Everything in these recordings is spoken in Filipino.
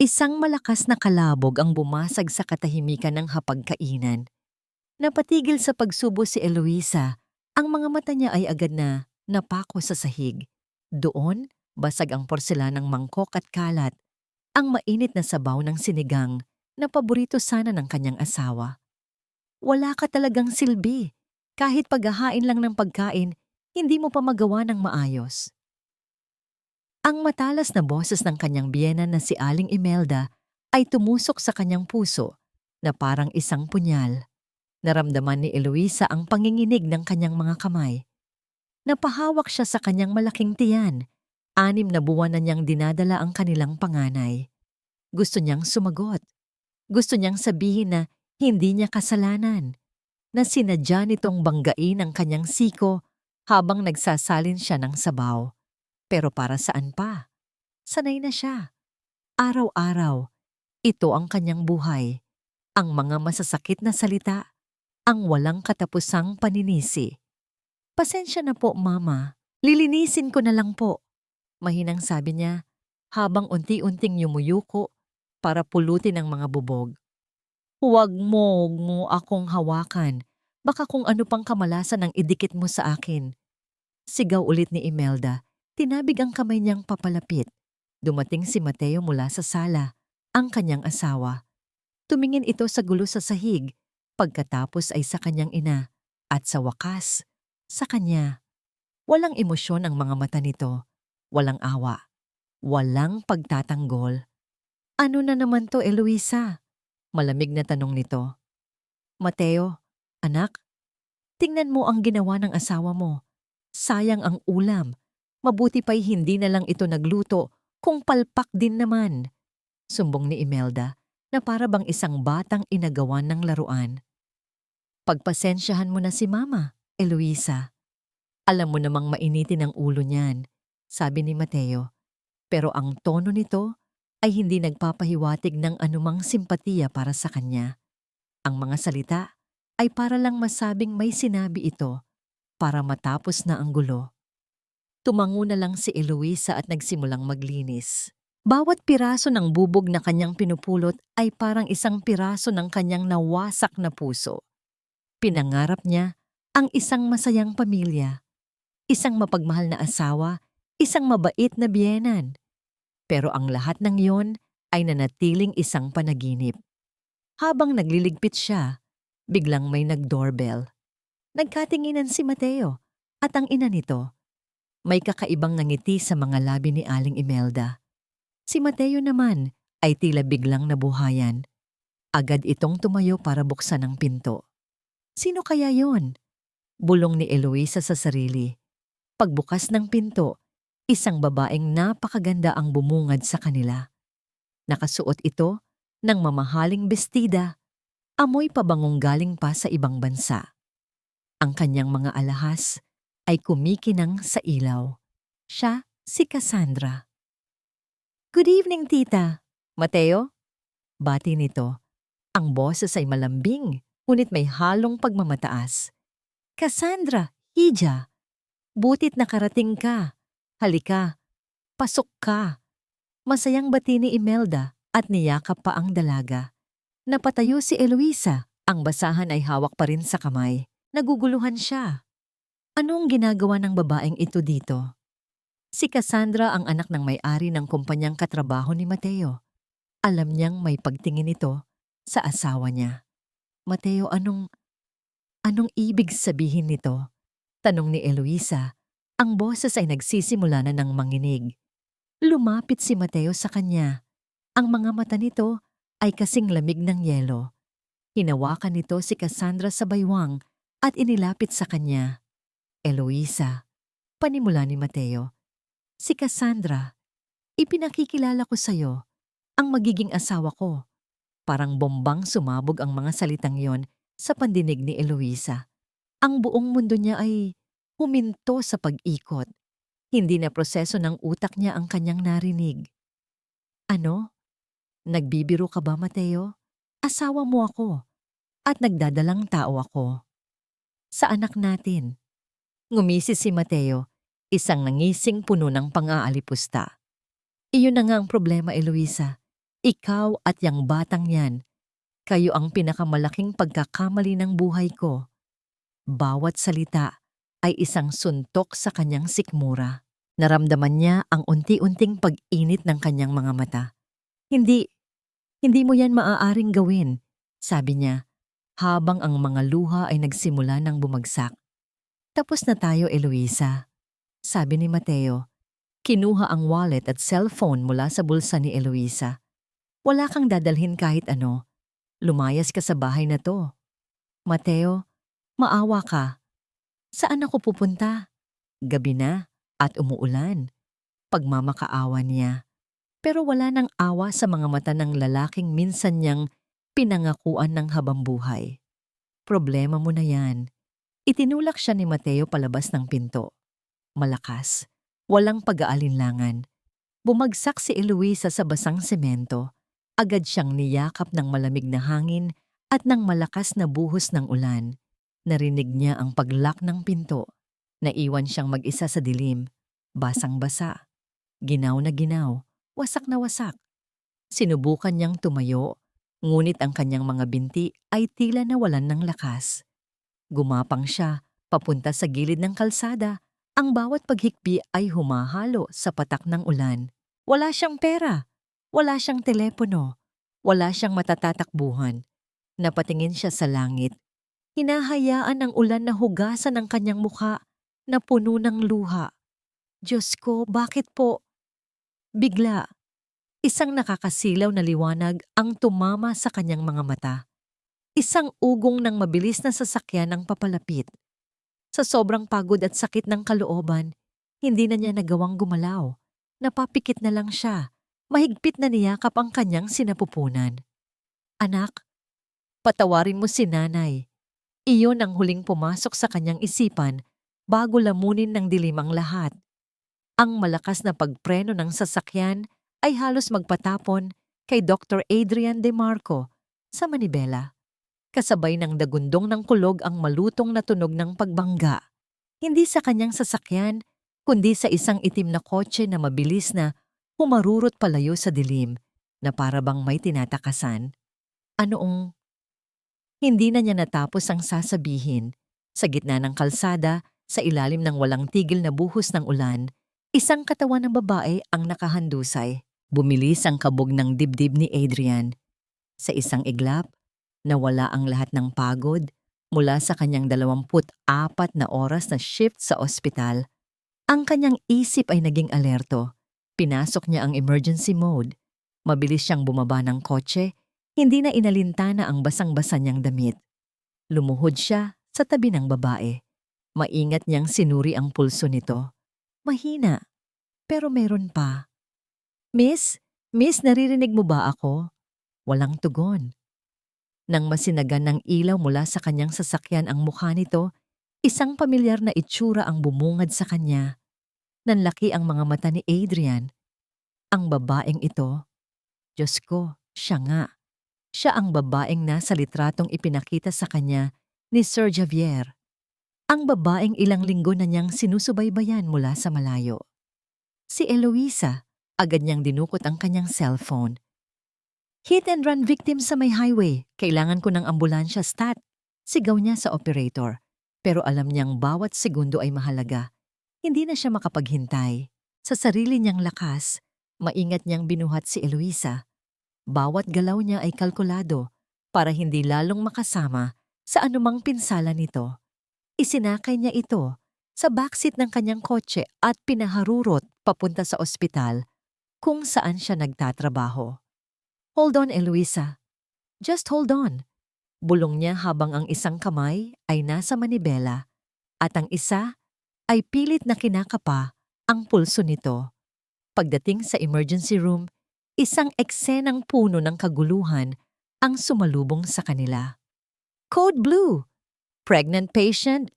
Isang malakas na kalabog ang bumasag sa katahimikan ng hapagkainan. Napatigil sa pagsubo si Eloisa. Ang mga mata niya ay agad na napako sa sahig. Doon, basag ang porselanang mangkok at kalat. Ang mainit na sabaw ng sinigang na paborito sana ng kanyang asawa. Wala ka talagang silbi. Kahit paghahain lang ng pagkain, hindi mo pa magawa ng maayos. Ang matalas na boses ng kanyang biyena na si Aling Imelda ay tumusok sa kanyang puso na parang isang punyal. Naramdaman ni Eloisa ang panginginig ng kanyang mga kamay. Napahawak siya sa kanyang malaking tiyan. 6 na buwan na niyang dinadala ang kanilang panganay. Gusto niyang sumagot. Gusto niyang sabihin na hindi niya kasalanan, na sinadya nitong banggain ang kanyang siko habang nagsasalin siya ng sabaw. Pero para saan pa? Sanay na siya. Araw-araw, ito ang kanyang buhay. Ang mga masasakit na salita, ang walang katapusang paninisi. Pasensya na po, Mama. Lilinisin ko na lang po. Mahinang sabi niya habang unti-unting yumuyuko para pulutin ang mga bubog. Huwag mo akong hawakan. Baka kung ano pang kamalasan ang idikit mo sa akin. Sigaw ulit ni Imelda. Tinabig ang kamay niyang papalapit. Dumating si Mateo mula sa sala, ang kanyang asawa. Tumingin ito sa gulo sa sahig, pagkatapos ay sa kanyang ina, at sa wakas, sa kanya. Walang emosyon ang mga mata nito, walang awa, walang pagtatanggol. Ano na naman to, Eloisa? Malamig na tanong nito. Mateo, anak, tingnan mo ang ginawa ng asawa mo. Sayang ang ulam. Mabuti pa'y hindi na lang ito nagluto kung palpak din naman. Sumbong ni Imelda na para bang isang batang inagawan ng laruan. Pagpasensyahan mo na si Mama, Eloisa. Alam mo namang mainitin ang ulo niyan, sabi ni Mateo. Pero ang tono nito ay hindi nagpapahiwatig ng anumang simpatiya para sa kanya. Ang mga salita ay para lang masabing may sinabi ito para matapos na ang gulo. Tumango na lang si Eloisa at nagsimulang maglinis. Bawat piraso ng bubog na kanyang pinupulot ay parang isang piraso ng kanyang nawasak na puso. Pinangarap niya ang isang masayang pamilya, isang mapagmahal na asawa, isang mabait na biyenan. Pero ang lahat ng iyon ay nanatiling isang panaginip. Habang nagliligpit siya, biglang may nag-doorbell. Nagkatinginan si Mateo at ang ina nito. May kakaibang ngiti sa mga labi ni Aling Imelda. Si Mateo naman ay tila biglang nabuhayan. Agad itong tumayo para buksan ang pinto. Sino kaya yon? Bulong ni Eloisa sa sarili. Pagbukas ng pinto, isang babaeng napakaganda ang bumungad sa kanila. Nakasuot ito ng mamahaling bestida, amoy pabangong galing pa sa ibang bansa. Ang kanyang mga alahas ay kumikinang sa ilaw. Siya si Cassandra. Good evening, tita. Mateo? Bati nito. Ang boses ay malambing, ngunit may halong pagmamataas. Cassandra, Hija, butit nakarating ka. Halika, pasok ka. Masayang bati ni Imelda at niyakap pa ang dalaga. Napatayo si Eloisa. Ang basahan ay hawak pa rin sa kamay. Naguguluhan siya. Anong ginagawa ng babaeng ito dito? Si Cassandra ang anak ng may-ari ng kumpanyang katrabaho ni Mateo. Alam niyang may pagtingin ito sa asawa niya. Mateo, anong ibig sabihin nito? Tanong ni Eloisa. Ang boses ay nagsisimula na ng manginig. Lumapit si Mateo sa kanya. Ang mga mata nito ay kasing lamig ng yelo. Hinawakan nito si Cassandra sa baywang at inilapit sa kanya. Eloisa, panimula ni Mateo. Si Cassandra, ipinakikilala ko sa'yo ang magiging asawa ko. Parang bombang sumabog ang mga salitang yon sa pandinig ni Eloisa. Ang buong mundo niya ay huminto sa pag-ikot. Hindi na proseso ng utak niya ang kanyang narinig. Ano? Nagbibiro ka ba, Mateo? Asawa mo ako at nagdadalang tao ako. Sa anak natin. Ngumisi si Mateo, isang nangising puno ng pang-aalipusta. Iyon na nga ang problema, Eloisa. Ikaw at yang batang yan, kayo ang pinakamalaking pagkakamali ng buhay ko. Bawat salita ay isang suntok sa kanyang sikmura. Naramdaman niya ang unti-unting pag-init ng kanyang mga mata. Hindi, hindi mo yan maaaring gawin, sabi niya, habang ang mga luha ay nagsimula ng bumagsak. Tapos na tayo, Eloisa, sabi ni Mateo. Kinuha ang wallet at cellphone mula sa bulsa ni Eloisa. Wala kang dadalhin kahit ano. Lumayas ka sa bahay na to. Mateo, maawa ka. Saan ako pupunta? Gabi na at umuulan. Pagmamakaawa niya. Pero wala nang awa sa mga mata ng lalaking minsan niyang pinangakuan ng habambuhay. Problema mo na yan. Itinulak siya ni Mateo palabas ng pinto. Malakas, walang pag-aalinlangan. Bumagsak si Eloisa sa basang semento. Agad siyang niyakap ng malamig na hangin at ng malakas na buhos ng ulan. Narinig niya ang paglak ng pinto. Naiwan siyang mag-isa sa dilim. Basang-basa. Ginaw na ginaw. Wasak na wasak. Sinubukan niyang tumayo, ngunit ang kanyang mga binti ay tila nawalan ng lakas. Gumapang siya, papunta sa gilid ng kalsada. Ang bawat paghikbi ay humahalo sa patak ng ulan. Wala siyang pera. Wala siyang telepono. Wala siyang matatatakbuhan. Napatingin siya sa langit. Hinahayaan ng ulan na hugasan ang kanyang mukha na puno ng luha. Diyos ko, bakit po? Bigla, isang nakakasilaw na liwanag ang tumama sa kanyang mga mata. Isang ugong ng mabilis na sasakyan ang papalapit. Sa sobrang pagod at sakit ng kalooban, hindi na niya nagawang gumalaw. Napapikit na lang siya. Mahigpit na niyakap ang kanyang sinapupunan. Anak, patawarin mo si nanay. Iyon ang huling pumasok sa kanyang isipan bago lamunin ng dilim ang lahat. Ang malakas na pagpreno ng sasakyan ay halos magpatapon kay Dr. Adrian De Marco sa Manibela. Kasabay ng dagundong ng kulog ang malutong na tunog ng pagbangga. Hindi sa kanyang sasakyan, kundi sa isang itim na kotse na mabilis na humarurot palayo sa dilim na para bang may tinatakasan. Anoong? Hindi na niya natapos ang sasabihin. Sa gitna ng kalsada, sa ilalim ng walang tigil na buhos ng ulan, isang katawan ng babae ang nakahandusay. Bumilis ang kabog ng dibdib ni Adrian. Sa isang iglap, nawala ang lahat ng pagod mula sa kanyang 24 na oras na shift sa ospital. Ang kanyang isip ay naging alerto. Pinasok niya ang emergency mode. Mabilis siyang bumaba ng kotse, hindi na inalintana ang basang-basa niyang damit. Lumuhod siya sa tabi ng babae. Maingat niyang sinuri ang pulso nito. Mahina, pero meron pa. Miss, naririnig mo ba ako? Walang tugon. Nang masinagan ng ilaw mula sa kanyang sasakyan ang mukha nito, isang pamilyar na itsura ang bumungad sa kanya. Nanlaki ang mga mata ni Adrian. Ang babaeng ito, Diyos ko, siya nga. Siya ang babaeng nasa litratong ipinakita sa kanya ni Sir Javier. Ang babaeng ilang linggo na niyang sinusubaybayan mula sa malayo. Si Eloisa, agad niyang dinukot ang kanyang cellphone. Hit and run victim sa may highway. Kailangan ko ng ambulansya, stat. Sigaw niya sa operator. Pero alam niyang bawat segundo ay mahalaga. Hindi na siya makapaghintay. Sa sarili niyang lakas, maingat niyang binuhat si Eloisa. Bawat galaw niya ay kalkulado para hindi lalong makasama sa anumang pinsala nito. Isinakay niya ito sa backseat ng kanyang kotse at pinaharurot papunta sa ospital kung saan siya nagtatrabaho. Hold on, Eloisa. Just hold on. Bulong niya habang ang isang kamay ay nasa manibela at ang isa ay pilit na kinakapa ang pulso nito. Pagdating sa emergency room, isang eksenang puno ng kaguluhan ang sumalubong sa kanila. Code Blue. Pregnant patient.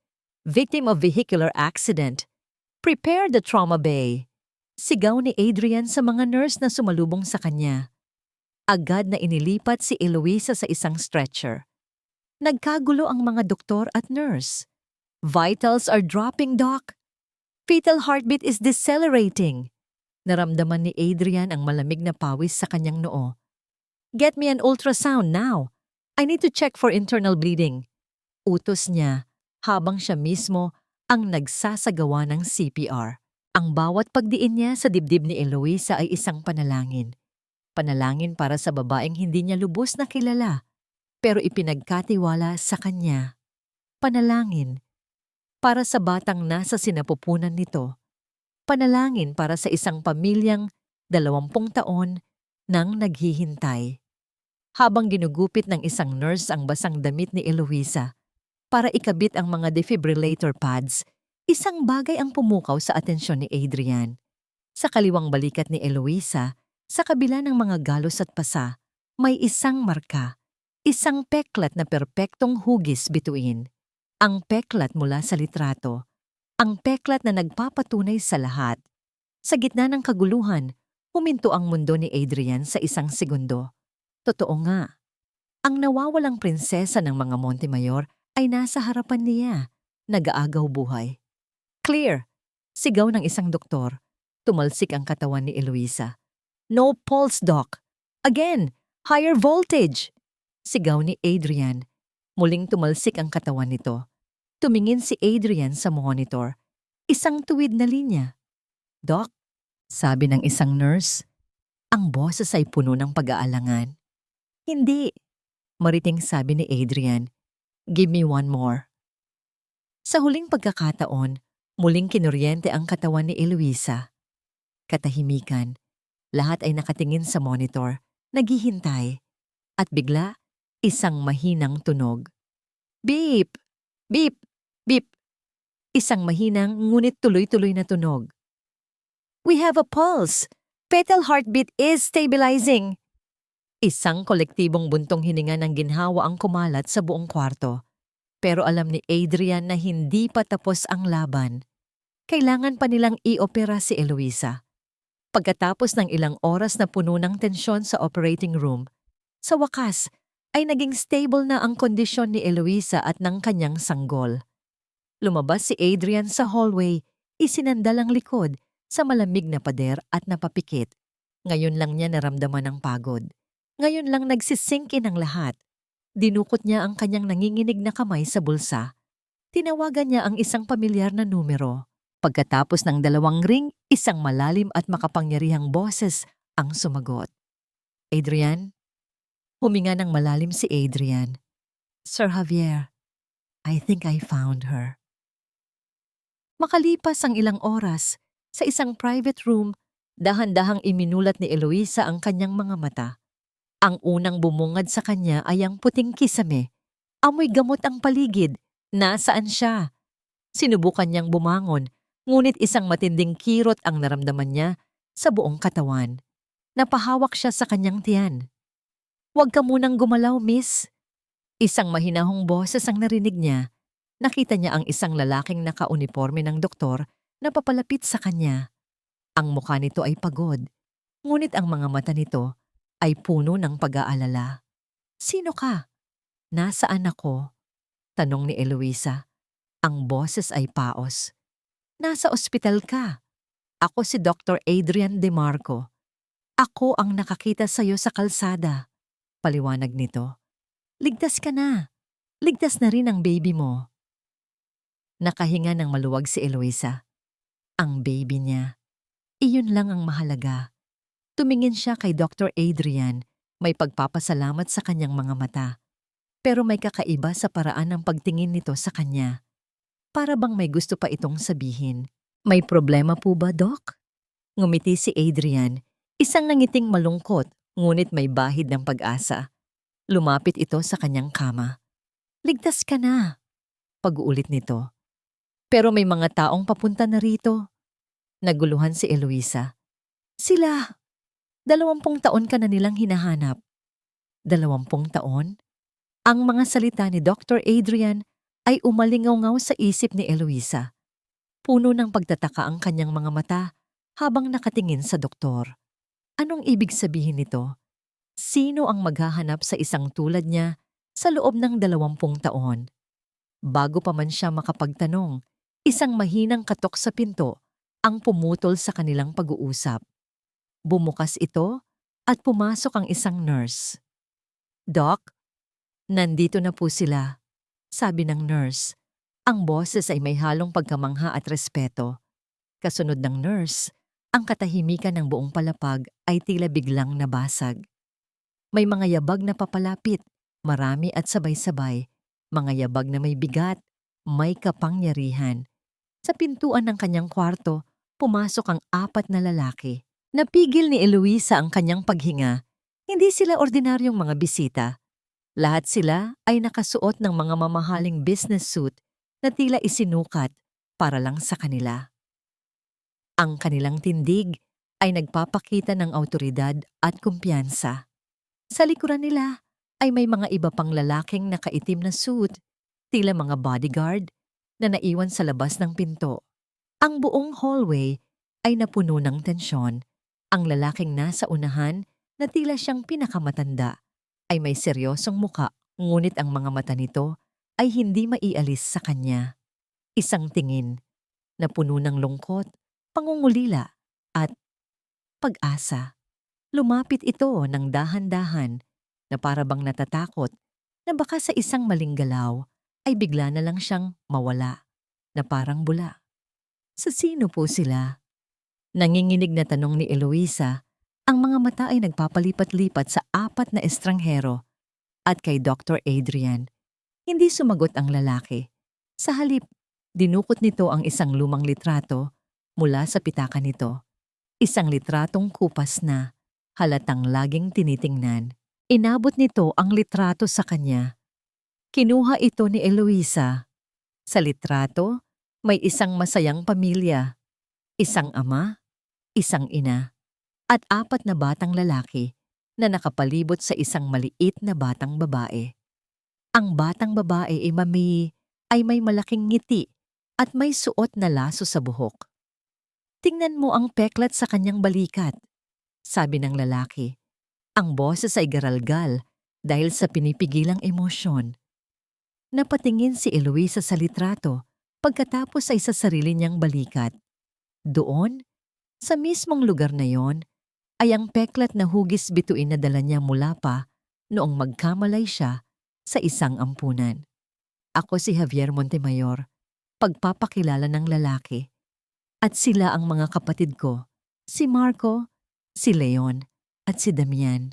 Victim of vehicular accident. Prepare the trauma bay. Sigaw ni Adrian sa mga nurse na sumalubong sa kanya. Agad na inilipat si Eloisa sa isang stretcher. Nagkagulo ang mga doktor at nurse. Vitals are dropping, doc. Fetal heartbeat is decelerating. Naramdaman ni Adrian ang malamig na pawis sa kanyang noo. Get me an ultrasound now. I need to check for internal bleeding. Utos niya habang siya mismo ang nagsasagawa ng CPR. Ang bawat pagdiin niya sa dibdib ni Eloisa ay isang panalangin. Panalangin para sa babaeng hindi niya lubos na kilala, pero ipinagkatiwala sa kanya. Panalangin para sa batang nasa sinapupunan nito. Panalangin para sa isang pamilyang 20 taon nang naghihintay. Habang ginugupit ng isang nurse ang basang damit ni Eloisa para ikabit ang mga defibrillator pads, isang bagay ang pumukaw sa atensyon ni Adrian. Sa kaliwang balikat ni Eloisa, sa kabila ng mga galos at pasa, may isang marka, isang peklat na perpektong hugis bituin. Ang peklat mula sa litrato, ang peklat na nagpapatunay sa lahat. Sa gitna ng kaguluhan, huminto ang mundo ni Adrian sa isang segundo. Totoo nga, ang nawawalang prinsesa ng mga Montemayor ay nasa harapan niya, nag-aagaw buhay. Clear! Sigaw ng isang doktor. Tumalsik ang katawan ni Eloisa. No pulse, doc! Again! Higher voltage! Sigaw ni Adrian. Muling tumalsik ang katawan nito. Tumingin si Adrian sa monitor. Isang tuwid na linya. Doc, sabi ng isang nurse, ang boses ay puno ng pag-aalangan. Hindi, mariting sabi ni Adrian. Give me one more. Sa huling pagkakataon, muling kinuryente ang katawan ni Eloisa. Katahimikan, lahat ay nakatingin sa monitor, naghihintay. At bigla, isang mahinang tunog. Beep! Beep! Beep! Isang mahinang ngunit tuloy-tuloy na tunog. We have a pulse! Fetal heartbeat is stabilizing! Isang kolektibong buntong hininga ng ginhawa ang kumalat sa buong kwarto. Pero alam ni Adrian na hindi pa tapos ang laban. Kailangan pa nilang i-opera si Eloisa. Pagkatapos ng ilang oras na puno ng tensyon sa operating room, sa wakas ay naging stable na ang kondisyon ni Eloisa at ng kanyang sanggol. Lumabas si Adrian sa hallway, isinandal ang likod sa malamig na pader at napapikit. Ngayon lang niya naramdaman ang pagod. Ngayon lang nagsisinkin ang lahat. Dinukot niya ang kanyang nanginginig na kamay sa bulsa. Tinawagan niya ang isang pamilyar na numero. Pagkatapos ng 2 ring, isang malalim at makapangyarihang boses ang sumagot. Adrian? Huminga ng malalim si Adrian. Sir Javier, I think I found her. Makalipas ang ilang oras, sa isang private room, dahan-dahang iminulat ni Eloisa ang kanyang mga mata. Ang unang bumungad sa kanya ay ang puting kisame. Amoy gamot ang paligid. Nasaan siya? Sinubukan niyang bumangon, ngunit isang matinding kirot ang naramdaman niya sa buong katawan. Napahawak siya sa kanyang tiyan. Huwag ka munang gumalaw, miss. Isang mahinahong boses ang narinig niya. Nakita niya ang isang lalaking nakauniforme ng doktor na papalapit sa kanya. Ang mukha nito ay pagod, ngunit ang mga mata nito ay puno ng pag-aalala. Sino ka? Nasaan ako? Tanong ni Eloisa. Ang boses ay paos. Nasa ospital ka. Ako si Dr. Adrian DeMarco. Ako ang nakakita sa iyo sa kalsada. Paliwanag nito. Ligtas ka na. Ligtas na rin ang baby mo. Nakahinga ng maluwag si Eloisa. Ang baby niya. Iyon lang ang mahalaga. Tumingin siya kay Dr. Adrian, may pagpapasalamat sa kanyang mga mata. Pero may kakaiba sa paraan ng pagtingin nito sa kanya. Para bang may gusto pa itong sabihin. May problema po ba, Doc? Ngumiti si Adrian, isang nangiting malungkot, ngunit may bahid ng pag-asa. Lumapit ito sa kanyang kama. Ligtas ka na, pag-uulit nito. Pero may mga taong papunta na rito. Naguluhan si Eloisa. Sila! 20 taon ka na nilang hinahanap. 20 taon? Ang mga salita ni Dr. Adrian ay umalingaw-ngaw sa isip ni Eloisa. Puno ng pagtataka ang kanyang mga mata habang nakatingin sa doktor. Anong ibig sabihin nito? Sino ang maghahanap sa isang tulad niya sa loob ng 20 taon? Bago pa man siya makapagtanong, isang mahinang katok sa pinto ang pumutol sa kanilang pag-uusap. Bumukas ito at pumasok ang isang nurse. "Doc, nandito na po sila," sabi ng nurse. Ang boses ay may halong pagkamangha at respeto. Kasunod ng nurse, ang katahimikan ng buong palapag ay tila biglang nabasag. May mga yabag na papalapit, marami at sabay-sabay. Mga yabag na may bigat, may kapangyarihan. Sa pintuan ng kanyang kwarto, pumasok ang 4 na lalaki. Napigil ni Eloisa ang kanyang paghinga. Hindi sila ordinaryong mga bisita. Lahat sila ay nakasuot ng mga mamahaling business suit na tila isinukat para lang sa kanila. Ang kanilang tindig ay nagpapakita ng awtoridad at kumpiyansa. Sa likuran nila ay may mga iba pang lalaking nakaitim na suit, tila mga bodyguard na naiwan sa labas ng pinto. Ang buong hallway ay napuno ng tensyon. Ang lalaking nasa unahan na tila siyang pinakamatanda ay may seryosong muka, ngunit ang mga mata nito ay hindi maialis sa kanya. Isang tingin na puno ng lungkot, pangungulila at pag-asa. Lumapit ito ng dahan-dahan na para bang natatakot na baka sa isang maling galaw ay bigla na lang siyang mawala na parang bula. Sa sino po sila? Nanginginig na tanong ni Eloisa. Ang mga mata ay nagpapalipat-lipat sa 4 na estranghero at kay Dr. Adrian. Hindi sumagot ang lalaki. Sa halip, dinukot nito ang isang lumang litrato mula sa pitaka nito. Isang litratong kupas na, halatang laging tinitingnan. Inabot nito ang litrato sa kanya. Kinuha ito ni Eloisa. Sa litrato, may isang masayang pamilya, isang ama, isang ina, at 4 na batang lalaki na nakapalibot sa isang maliit na batang babae. Ang batang babae ay may malaking ngiti at may suot na laso sa buhok. "Tingnan mo ang peklat sa kanyang balikat," sabi ng lalaki. Ang boses ay garalgal dahil sa pinipigilang emosyon. Napatingin si Eloisa sa litrato pagkatapos ay sa sarili niyang balikat. Doon, sa mismong lugar na yon, ay ang peklat na hugis bituin na dala niya mula pa noong magkamalay siya sa isang ampunan. "Ako si Javier Montemayor," pagpapakilala ng lalaki. "At sila ang mga kapatid ko, si Marco, si Leon, at si Damian."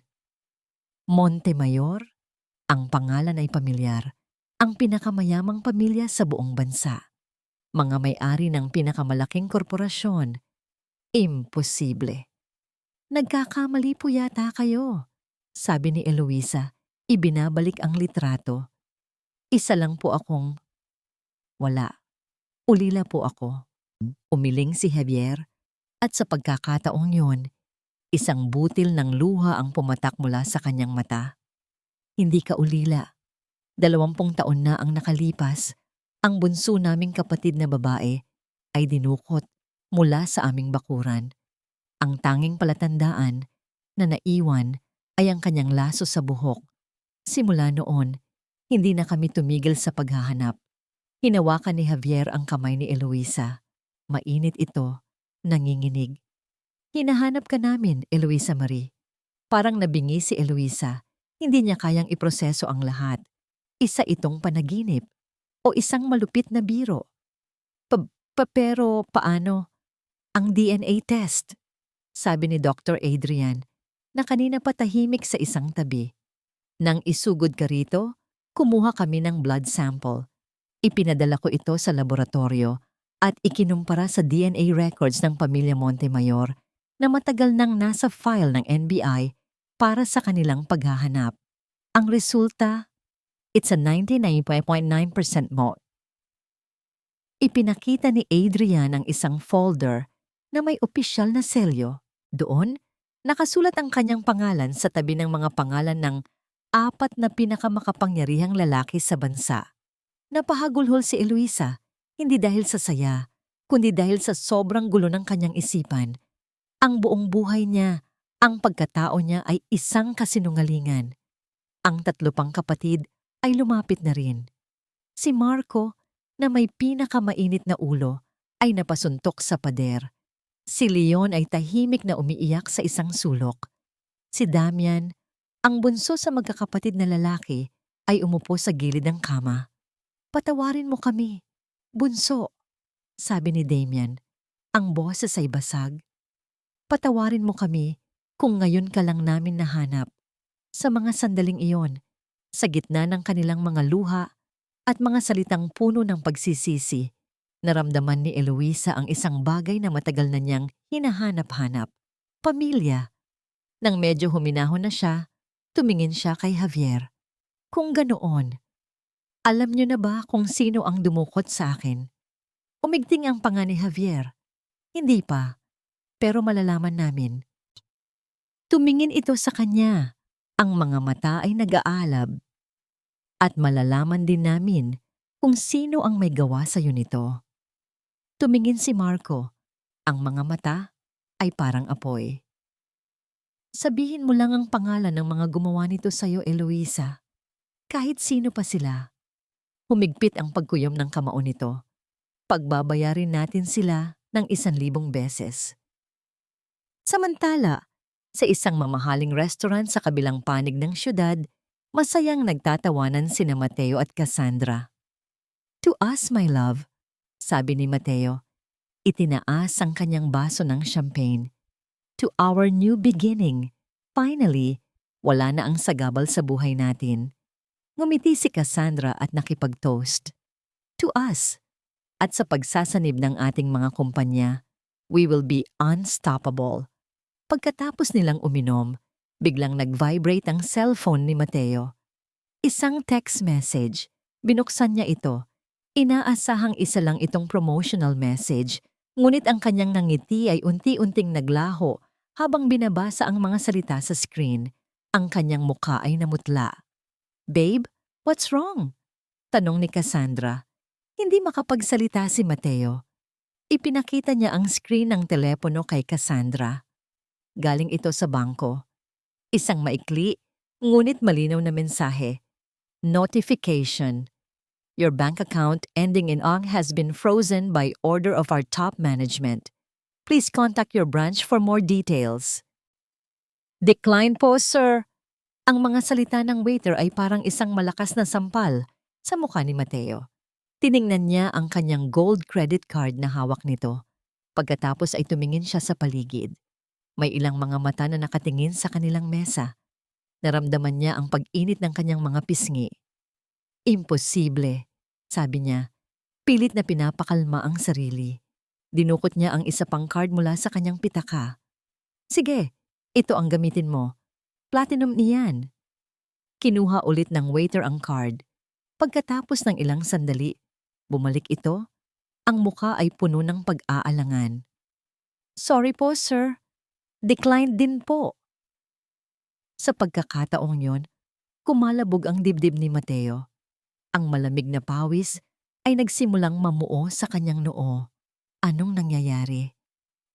Montemayor? Ang pangalan ay pamilyar. Ang pinakamayamang pamilya sa buong bansa. Mga may-ari ng pinakamalaking korporasyon. Imposible. "Nagkakamali po yata kayo," sabi ni Eloisa. Ibinabalik ang litrato. "Isa lang po akong wala. Ulila po ako." Umiling si Javier at sa pagkakataong yun, isang butil ng luha ang pumatak mula sa kanyang mata. "Hindi ka ulila. 20 taon na ang nakalipas. Ang bunso naming kapatid na babae ay dinukot mula sa aming bakuran. Ang tanging palatandaan na naiwan ay ang kanyang laso sa buhok. Simula noon, hindi na kami tumigil sa paghahanap." Hinawakan ni Javier ang kamay ni Eloisa. Mainit ito, nanginginig. "Hinahanap ka namin, Eloisa Marie." Parang nabingi si Eloisa. Hindi niya kayang iproseso ang lahat. Isa itong panaginip o isang malupit na biro. Pero paano? "Ang DNA test," sabi ni Dr. Adrian, na kanina patahimik sa isang tabi. "Nang isugod ka rito, kumuha kami ng blood sample. Ipinadala ko ito sa laboratorio at ikinumpara sa DNA records ng pamilya Montemayor na matagal nang nasa file ng NBI para sa kanilang paghahanap. Ang resulta, it's a 99.9% mo." Ipinakita ni Adrian ang isang folder na may opisyal na selyo. Doon, nakasulat ang kanyang pangalan sa tabi ng mga pangalan ng 4 na pinakamakapangyarihang lalaki sa bansa. Napahagulhol si Eloisa, hindi dahil sa saya, kundi dahil sa sobrang gulo ng kanyang isipan. Ang buong buhay niya, ang pagkatao niya ay isang kasinungalingan. Ang 3 pang kapatid ay lumapit na rin. Si Marco, na may pinakamainit na ulo, ay napasuntok sa pader. Si Leon ay tahimik na umiiyak sa isang sulok. Si Damian, ang bunso sa magkakapatid na lalaki, ay umupo sa gilid ng kama. "Patawarin mo kami, bunso," sabi ni Damian. Ang boses ay basag. "Patawarin mo kami kung ngayon ka lang namin nahanap." Sa mga sandaling iyon, sa gitna ng kanilang mga luha at mga salitang puno ng pagsisisi, naramdaman ni Eloisa ang isang bagay na matagal na niyang hinahanap-hanap. Pamilya. Nang medyo huminahon na siya, tumingin siya kay Javier. "Kung ganoon, alam niyo na ba kung sino ang dumukot sa akin?" Umigting ang panga ni Javier. "Hindi pa, pero malalaman namin." Tumingin ito sa kanya. Ang mga mata ay nag-aalab. "At malalaman din namin kung sino ang may gawa sa'yo nito." Tumingin si Marco. Ang mga mata ay parang apoy. "Sabihin mo lang ang pangalan ng mga gumawa nito sa'yo, Eloisa. Kahit sino pa sila." Humigpit ang pagkuyom ng kamao nito. "Pagbabayarin natin sila ng 1,000 beses." Samantala, sa isang mamahaling restaurant sa kabilang panig ng syudad, masayang nagtatawanan sina Mateo at Cassandra. "To us, my love," sabi ni Mateo. Itinaas ang kanyang baso ng champagne. "To our new beginning. Finally, wala na ang sagabal sa buhay natin." Ngumiti si Cassandra at nakipag-toast. "To us." At sa pagsasanib ng ating mga kumpanya, we will be unstoppable. Pagkatapos nilang uminom, biglang nag-vibrate ang cellphone ni Mateo. Isang text message. Binuksan niya ito. Inaasahang isa lang itong promotional message, ngunit ang kanyang ngiti ay unti-unting naglaho habang binabasa ang mga salita sa screen. Ang kanyang mukha ay namutla. "Babe, what's wrong?" tanong ni Cassandra. Hindi makapagsalita si Mateo. Ipinakita niya ang screen ng telepono kay Cassandra. Galing ito sa bangko. Isang maikli, ngunit malinaw na mensahe. Notification. Your bank account ending in ong has been frozen by order of our top management. Please contact your branch for more details. "Decline po, sir." Ang mga salita ng waiter ay parang isang malakas na sampal sa mukha ni Mateo. Tiningnan niya ang kanyang gold credit card na hawak nito. Pagkatapos ay tumingin siya sa paligid. May ilang mga mata na nakatingin sa kanilang mesa. Naramdaman niya ang pag-init ng kanyang mga pisngi. "Imposible," sabi niya. Pilit na pinapakalma ang sarili. Dinukot niya ang isa pang card mula sa kanyang pitaka. "Sige, ito ang gamitin mo. Platinum niyan." Kinuha ulit ng waiter ang card. Pagkatapos ng ilang sandali, bumalik ito. Ang mukha ay puno ng pag-aalangan. "Sorry po, sir. Declined din po." Sa pagkakataong yon, kumalabog ang dibdib ni Mateo. Ang malamig na pawis ay nagsimulang mamuo sa kanyang noo. Anong nangyayari?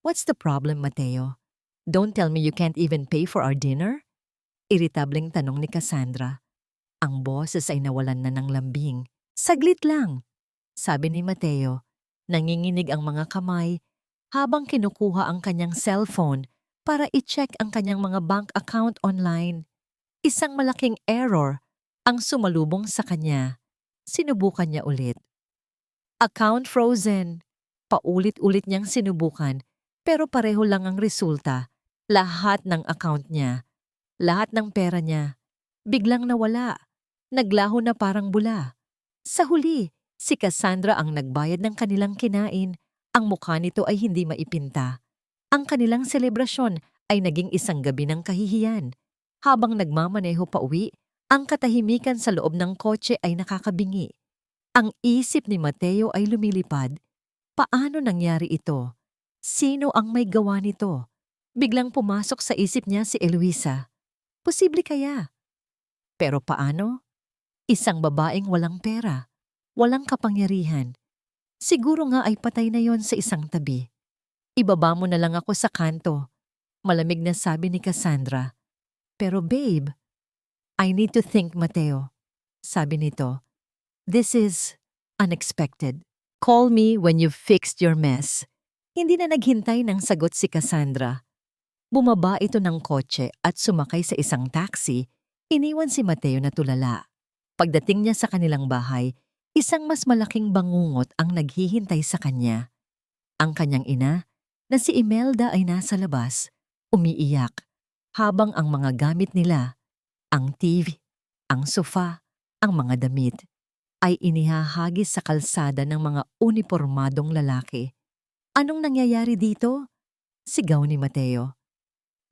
"What's the problem, Mateo? Don't tell me you can't even pay for our dinner?" Iritableng tanong ni Cassandra. Ang boses ay nawalan na ng lambing. "Saglit lang," sabi ni Mateo. Nanginginig ang mga kamay habang kinukuha ang kanyang cellphone para i-check ang kanyang mga bank account online. Isang malaking error ang sumalubong sa kanya. Sinubukan niya ulit. "Account frozen." Paulit-ulit niyang sinubukan, pero pareho lang ang resulta. Lahat ng account niya, lahat ng pera niya, biglang nawala. Naglaho na parang bula. Sa huli, si Cassandra ang nagbayad ng kanilang kinain. Ang mukha nito ay hindi maipinta. Ang kanilang selebrasyon ay naging isang gabi ng kahihiyan. Habang nagmamaneho pa uwi, ang katahimikan sa loob ng kotse ay nakakabingi. Ang isip ni Mateo ay lumilipad. Paano nangyari ito? Sino ang may gawa nito? Biglang pumasok sa isip niya si Eloisa. Posible kaya? Pero paano? Isang babaeng walang pera, walang kapangyarihan. Siguro nga ay patay na yon sa isang tabi. "Ibaba mo na lang ako sa kanto," malamig na sabi ni Cassandra. "Pero babe, I need to think, Mateo," sabi nito. "This is unexpected. Call me when you've fixed your mess." Hindi na naghintay ng sagot si Cassandra. Bumaba ito ng kotse at sumakay sa isang taxi, iniwan si Mateo na tulala. Pagdating niya sa kanilang bahay, isang mas malaking bangungot ang naghihintay sa kanya. Ang kanyang ina, na si Imelda ay nasa labas, umiiyak, habang ang mga gamit nila, ang TV, ang sofa, ang mga damit, ay inihahagis sa kalsada ng mga unipormadong lalaki. Anong nangyayari dito? Sigaw ni Mateo.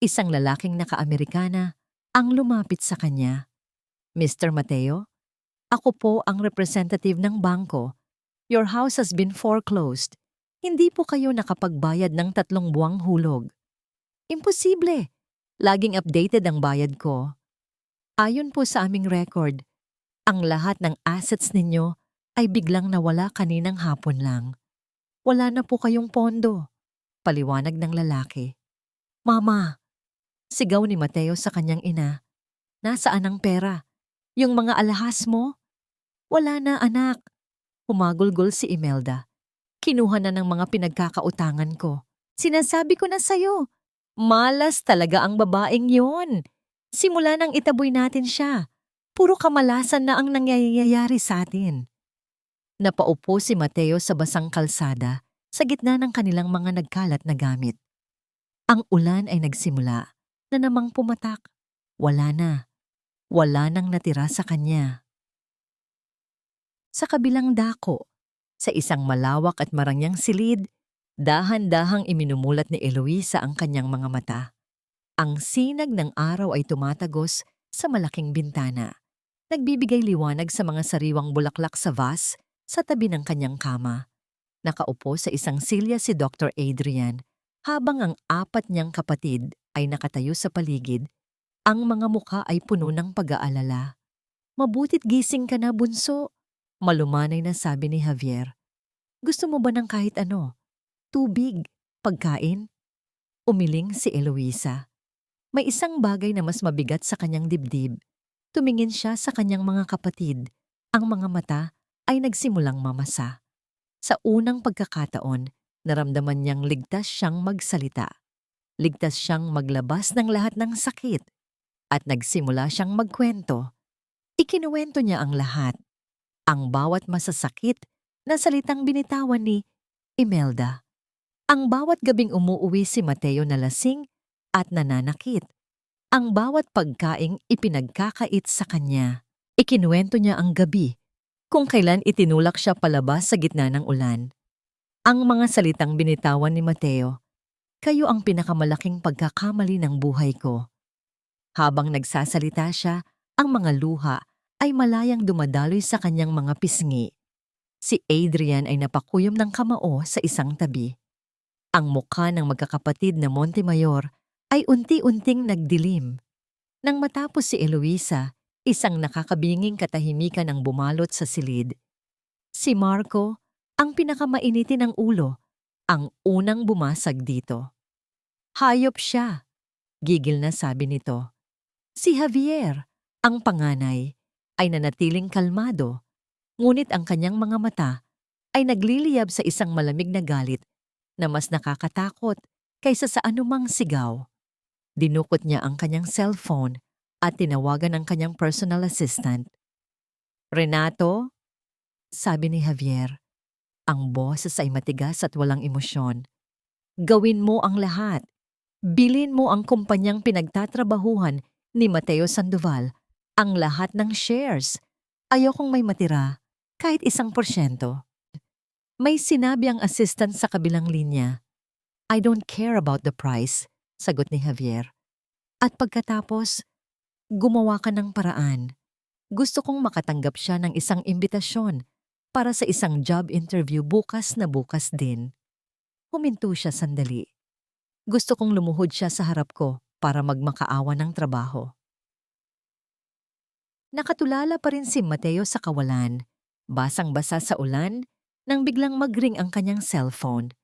Isang lalaking naka-Amerikana ang lumapit sa kanya. Mr. Mateo, ako po ang representative ng bangko. Your house has been foreclosed. Hindi po kayo nakapagbayad ng 3 buwang hulog. Imposible. Laging updated ang bayad ko. Ayon po sa aming record, ang lahat ng assets ninyo ay biglang nawala kaninang hapon lang. Wala na po kayong pondo. Paliwanag ng lalaki. Mama, sigaw ni Mateo sa kanyang ina. Nasaan ang pera? Yung mga alahas mo? Wala na, anak. Humagulgol si Imelda. Kinuha na ng mga pinagkakautangan ko. Sinasabi ko na sa'yo, malas talaga ang babaeng yon. Simula nang itaboy natin siya, puro kamalasan na ang nangyayari sa atin. Napaupo si Mateo sa basang kalsada sa gitna ng kanilang mga nagkalat na gamit. Ang ulan ay nagsimula na namang pumatak. Wala na. Wala nang natira sa kanya. Sa kabilang dako, sa isang malawak at marangyang silid, dahan-dahang iminumulat ni Eloisa ang kanyang mga mata. Ang sinag ng araw ay tumatagos sa malaking bintana. Nagbibigay liwanag sa mga sariwang bulaklak sa vase sa tabi ng kanyang kama. Nakaupo sa isang silya si Dr. Adrian, habang ang 4 niyang kapatid ay nakatayo sa paligid. Ang mga mukha ay puno ng pag-aalala. Mabutit gising ka na, bunso. Malumanay na sabi ni Javier. Gusto mo ba ng kahit ano? Tubig? Pagkain? Umiling si Eloisa. May isang bagay na mas mabigat sa kanyang dibdib. Tumingin siya sa kanyang mga kapatid. Ang mga mata ay nagsimulang mamasa. Sa unang pagkakataon, naramdaman niyang ligtas siyang magsalita. Ligtas siyang maglabas ng lahat ng sakit. At nagsimula siyang magkwento. Ikinuwento niya ang lahat. Ang bawat masasakit na salitang binitawan ni Imelda. Ang bawat gabing umuuwi si Mateo na lasing at nananakit. Ang bawat pagkaing ipinagkakait sa kanya. Ikinuwento niya ang gabi kung kailan itinulak siya palabas sa gitna ng ulan. Ang mga salitang binitawan ni Mateo, kayo ang pinakamalaking pagkakamali ng buhay ko. Habang nagsasalita siya, ang mga luha ay malayang dumadaloy sa kanyang mga pisngi. Si Adrian ay napakuyom ng kamao sa isang tabi. Ang mukha ng magkakapatid na Montemayor ay unti-unting nagdilim. Nang matapos si Eloisa, isang nakakabinging katahimikan ang bumalot sa silid. Si Marco, ang pinakamainitin ng ulo, ang unang bumasag dito. Hayop siya, gigil na sabi nito. Si Javier, ang panganay, ay nanatiling kalmado, ngunit ang kanyang mga mata ay nagliliyab sa isang malamig na galit na mas nakakatakot kaysa sa anumang sigaw. Dinukot niya ang kanyang cellphone at tinawagan ang kanyang personal assistant. Renato? Sabi ni Javier. Ang boses ay matigas at walang emosyon. Gawin mo ang lahat. Bilhin mo ang kumpanyang pinagtatrabahuhan ni Mateo Sandoval ang lahat ng shares. Ayokong may matira, kahit 1%. May sinabi ang assistant sa kabilang linya. I don't care about the price, sagot ni Javier. At pagkatapos, gumawa ka ng paraan. Gusto kong makatanggap siya ng isang imbitasyon para sa isang job interview bukas na bukas din. Huminto siya sandali. Gusto kong lumuhod siya sa harap ko para magmakaawa ng trabaho. Nakatulala pa rin si Mateo sa kawalan, basang-basa sa ulan, nang biglang mag-ring ang kanyang cellphone.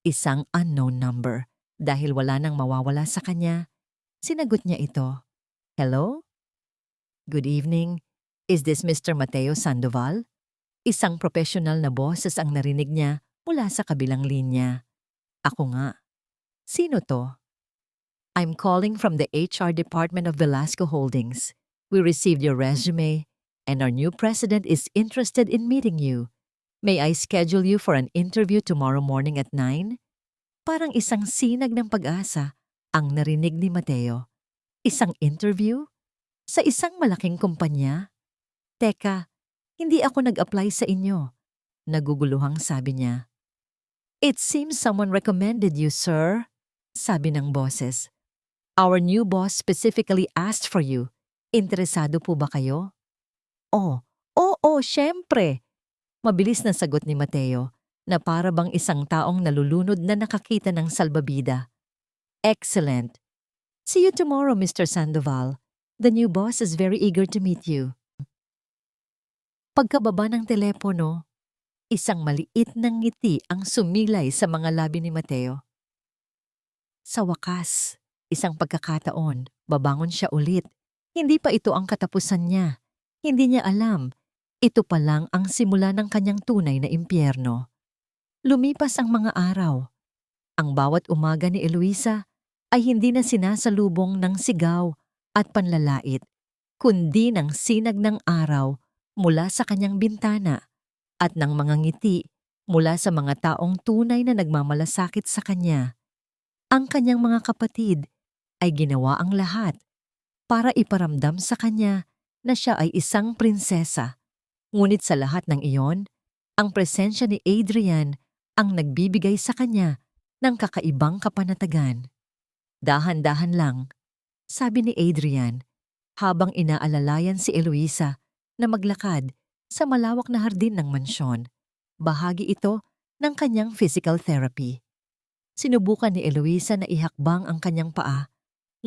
Isang unknown number. Dahil wala nang mawawala sa kanya, sinagot niya ito. Hello? Good evening. Is this Mr. Mateo Sandoval? Isang professional na boses ang narinig niya mula sa kabilang linya. Ako nga. Sino to? I'm calling from the HR department of Velasco Holdings. We received your resume, and our new president is interested in meeting you. May I schedule you for an interview tomorrow morning at 9? Parang isang sinag ng pag-asa ang narinig ni Mateo. Isang interview? Sa isang malaking kumpanya? Teka, hindi ako nag-apply sa inyo. Naguguluhang sabi niya. It seems someone recommended you, sir, sabi ng boses. Our new boss specifically asked for you. Interesado po ba kayo? Oo, syempre. Mabilis na sagot ni Mateo na para bang isang taong nalulunod na nakakita ng salbabida. Excellent. See you tomorrow, Mr. Sandoval. The new boss is very eager to meet you. Pagkababa ng telepono, isang maliit na ngiti ang sumilay sa mga labi ni Mateo. Sa wakas, isang pagkakataon, babangon siya ulit. Hindi pa ito ang katapusan niya. Hindi niya alam. Ito pa lang ang simula ng kanyang tunay na impyerno. Lumipas ang mga araw. Ang bawat umaga ni Eloisa ay hindi na sinasalubong ng sigaw at panlalait, kundi ng sinag ng araw mula sa kanyang bintana at ng mga ngiti mula sa mga taong tunay na nagmamalasakit sa kanya. Ang kanyang mga kapatid ay ginawa ang lahat para iparamdam sa kanya na siya ay isang prinsesa. Ngunit sa lahat ng iyon, ang presensya ni Adrian ang nagbibigay sa kanya ng kakaibang kapanatagan. Dahan-dahan lang, sabi ni Adrian, habang inaalalayan si Eloisa na maglakad sa malawak na hardin ng mansyon. Bahagi ito ng kanyang physical therapy. Sinubukan ni Eloisa na ihakbang ang kanyang paa,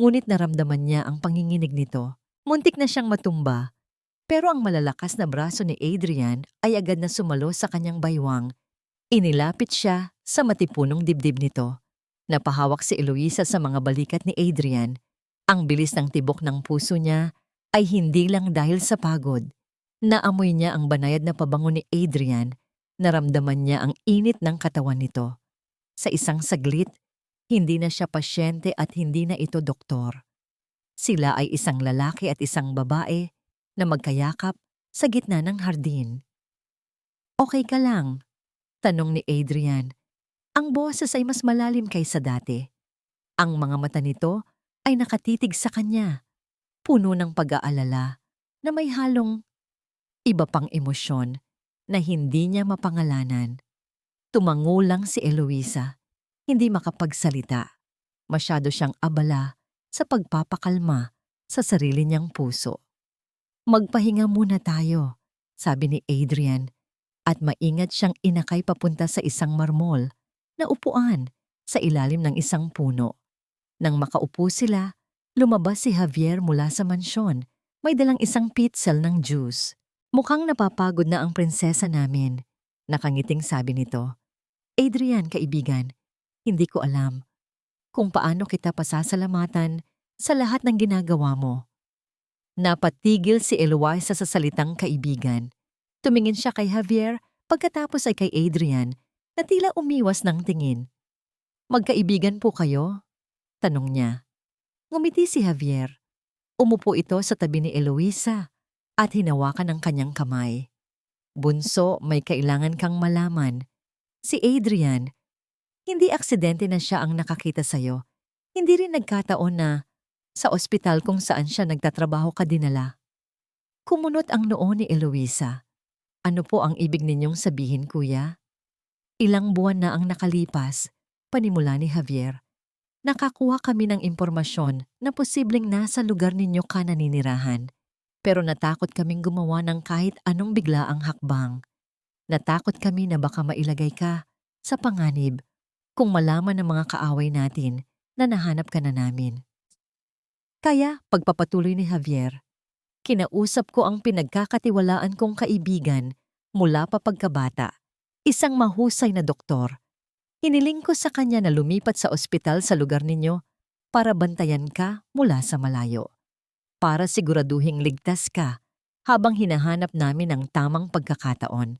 ngunit naramdaman niya ang panginginig nito. Muntik na siyang matumba, pero ang malalakas na braso ni Adrian ay agad na sumalo sa kanyang baywang. Inilapit siya sa matipunong dibdib nito. Napahawak si Eloisa sa mga balikat ni Adrian. Ang bilis ng tibok ng puso niya ay hindi lang dahil sa pagod. Naamoy niya ang banayad na pabango ni Adrian. Naramdaman niya ang init ng katawan nito. Sa isang saglit, hindi na siya pasyente at hindi na ito doktor. Sila ay isang lalaki at isang babae na magkayakap sa gitna ng hardin. Okay ka lang? Tanong ni Adrian. Ang boses ay mas malalim kaysa dati. Ang mga mata nito ay nakatitig sa kanya, puno ng pag-aalala na may halong iba pang emosyon na hindi niya mapangalanan. Tumango lang si Eloisa, hindi makapagsalita. Masyado siyang abala sa pagpapakalma sa sarili niyang puso. Magpahinga muna tayo, sabi ni Adrian, at maingat siyang inakay papunta sa isang marmol na upuan sa ilalim ng isang puno. Nang makaupo sila, lumabas si Javier mula sa mansyon. May dalang isang pitzel ng juice. Mukhang napapagod na ang prinsesa namin, nakangiting sabi nito. Adrian, kaibigan, hindi ko alam kung paano kita pasasalamatan sa lahat ng ginagawa mo. Napatigil si Eloisa sa salitang kaibigan. Tumingin siya kay Javier pagkatapos ay kay Adrian na tila umiwas ng tingin. Magkaibigan po kayo? Tanong niya. Ngumiti si Javier. Umupo ito sa tabi ni Eloisa at hinawakan ang kanyang kamay. Bunso, may kailangan kang malaman. Si Adrian, hindi aksidente na siya ang nakakita sa'yo. Hindi rin nagkataon na sa ospital kung saan siya nagtatrabaho ka dinala. Kumunot ang noo ni Eloisa. Ano po ang ibig ninyong sabihin, kuya? Ilang buwan na ang nakalipas, panimula ni Javier. Nakakuha kami ng impormasyon na posibleng nasa lugar ninyo ka naninirahan. Pero natakot kaming gumawa ng kahit anong biglaang hakbang. Natakot kami na baka mailagay ka sa panganib kung malaman ng mga kaaway natin na nahanap ka na namin. Kaya, pagpapatuloy ni Javier, kinausap ko ang pinagkakatiwalaan kong kaibigan mula pa pagkabata, isang mahusay na doktor. Hiniling ko sa kanya na lumipat sa ospital sa lugar ninyo para bantayan ka mula sa malayo. Para siguraduhing ligtas ka habang hinahanap namin ang tamang pagkakataon.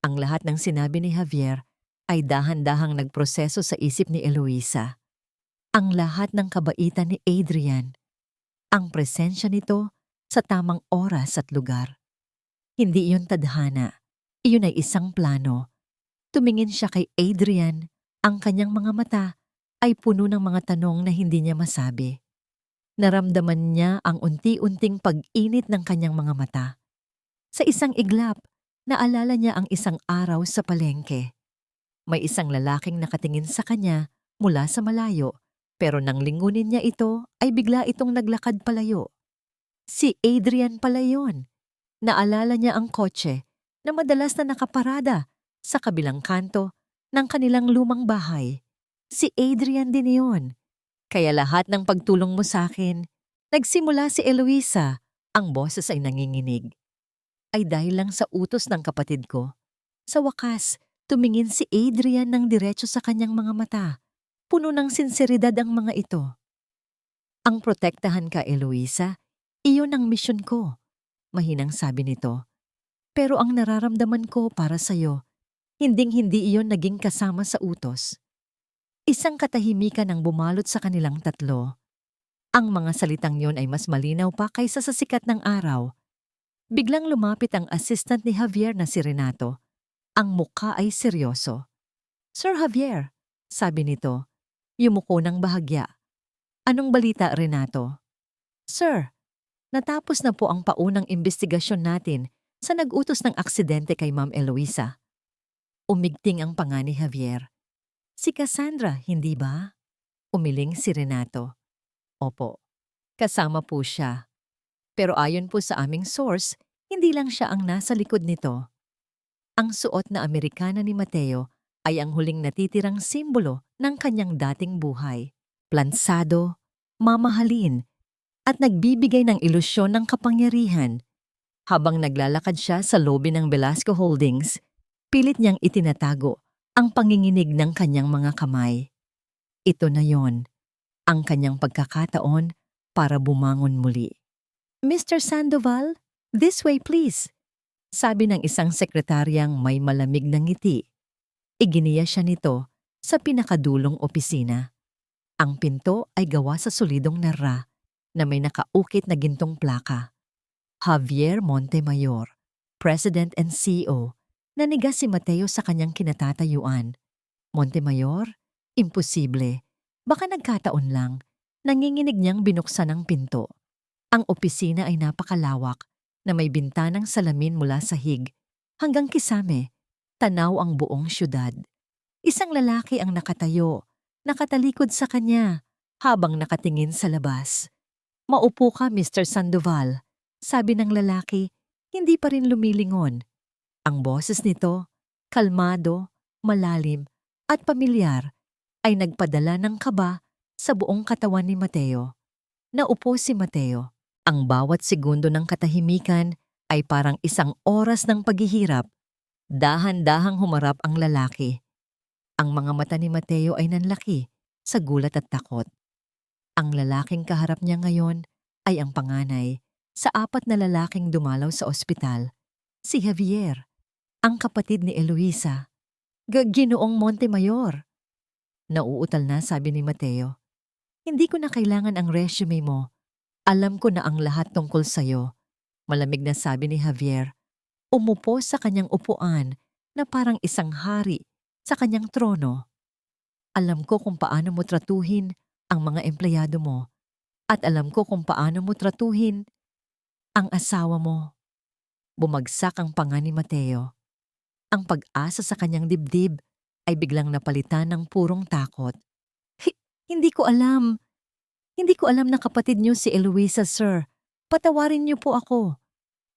Ang lahat ng sinabi ni Javier ay dahan-dahang nagproseso sa isip ni Eloisa. ang lahat ng kabaitan ni Adrian, ang presensya nito sa tamang oras at lugar. Hindi iyon tadhana, iyon ay isang plano. Tumingin siya kay Adrian, ang kanyang mga mata ay puno ng mga tanong na hindi niya masabi. Naramdaman niya ang unti-unting pag-init ng kanyang mga mata. Sa isang iglap, naalala niya ang isang araw sa palengke. May isang lalaking nakatingin sa kanya mula sa malayo, pero nang lingunin niya ito ay bigla itong naglakad palayo. Si Adrian pala yun. Naalala niya ang kotse na madalas na nakaparada sa kabilang kanto ng kanilang lumang bahay. Si Adrian din iyon. Kaya lahat ng pagtulong mo sa akin, nagsimula si Eloisa, ang boses ay nanginginig. Ay dahil lang sa utos ng kapatid ko. Sa wakas, tumingin si Adrian ng diretso sa kanyang mga mata. Puno ng sinseridad ang mga ito. Ang protektahan ka, Eloisa, iyon ang misyon ko. Mahinang sabi nito. Pero ang nararamdaman ko para sa'yo, hinding-hindi iyon naging kasama sa utos. Isang katahimikan ang bumalot sa kanilang tatlo. Ang mga salitang yon ay mas malinaw pa kaysa sa sikat ng araw. Biglang lumapit ang assistant ni Javier na si Renato. Ang mukha ay seryoso. Sir Javier, sabi nito, yumuko ng bahagya. Anong balita, Renato? Sir, natapos na po ang paunang investigasyon natin sa nag-utos ng aksidente kay Ma'am Eloisa. Umigting ang panga ni Javier. Si Cassandra, hindi ba? Umiling si Renato. Opo, kasama po siya. Pero ayon po sa aming source, hindi lang siya ang nasa likod nito. Ang suot na Amerikana ni Mateo ay ang huling natitirang simbolo ng kanyang dating buhay. Plansado, mamahalin, at nagbibigay ng ilusyon ng kapangyarihan. Habang naglalakad siya sa lobby ng Velasco Holdings, pilit niyang itinatago ang panginginig ng kanyang mga kamay. Ito na yon, ang kanyang pagkakataon para bumangon muli. Mr. Sandoval, this way please, sabi ng isang sekretaryang may malamig na ngiti. Iginiya siya nito sa pinakadulong opisina. Ang pinto ay gawa sa solidong narra na may nakaukit na gintong plaka. Javier Montemayor, President and CEO, nanigas si Mateo sa kanyang kinatatayuan. Montemayor? Imposible. Baka nagkataon lang. Nanginginig niyang binuksan ang pinto. Ang opisina ay napakalawak na may bintanang salamin mula sahig hanggang kisame. Tanaw ang buong syudad. Isang lalaki ang nakatayo, nakatalikod sa kanya habang nakatingin sa labas. Maupo ka, Mr. Sandoval, sabi ng lalaki, hindi pa rin lumilingon. Ang boses nito, kalmado, malalim, at pamilyar, ay nagpadala ng kaba sa buong katawan ni Mateo. Naupo si Mateo. Ang bawat segundo ng katahimikan ay parang isang oras ng paghihirap. Dahan-dahang humarap ang lalaki. Ang mga mata ni Mateo ay nanlaki sa gulat at takot. Ang lalaking kaharap niya ngayon ay ang panganay sa 4 na lalaking dumalaw sa ospital. Si Javier, ang kapatid ni Eloisa. Ginoong Montemayor. Nauutal na, sabi ni Mateo. Hindi ko na kailangan ang resume mo. Alam ko na ang lahat tungkol sa'yo. Malamig na sabi ni Javier. Umupo sa kanyang upuan na parang isang hari sa kanyang trono. Alam ko kung paano mo tratuhin ang mga empleyado mo. At alam ko kung paano mo tratuhin ang asawa mo. Bumagsak ang panga ni Mateo. Ang pag-asa sa kanyang dibdib ay biglang napalitan ng purong takot. Hindi ko alam. Hindi ko alam na kapatid niyo si Eloisa, sir. Patawarin niyo po ako.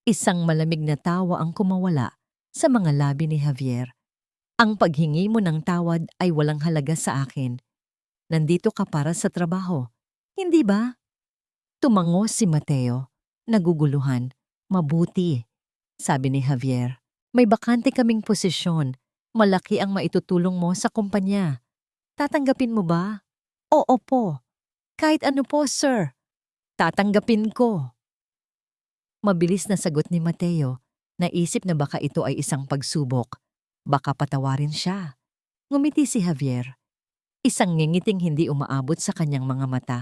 Isang malamig na tawa ang kumawala sa mga labi ni Javier. Ang paghingi mo ng tawad ay walang halaga sa akin. Nandito ka para sa trabaho. Hindi ba? Tumango si Mateo. Naguguluhan. Mabuti, sabi ni Javier. May bakante kaming posisyon. Malaki ang maitutulong mo sa kumpanya. Tatanggapin mo ba? Oo po. Kahit ano po, sir. Tatanggapin ko. Mabilis na sagot ni Mateo. Naisip na baka ito ay isang pagsubok. Baka patawarin siya. Ngumiti si Javier. Isang ngingiting hindi umaabot sa kanyang mga mata.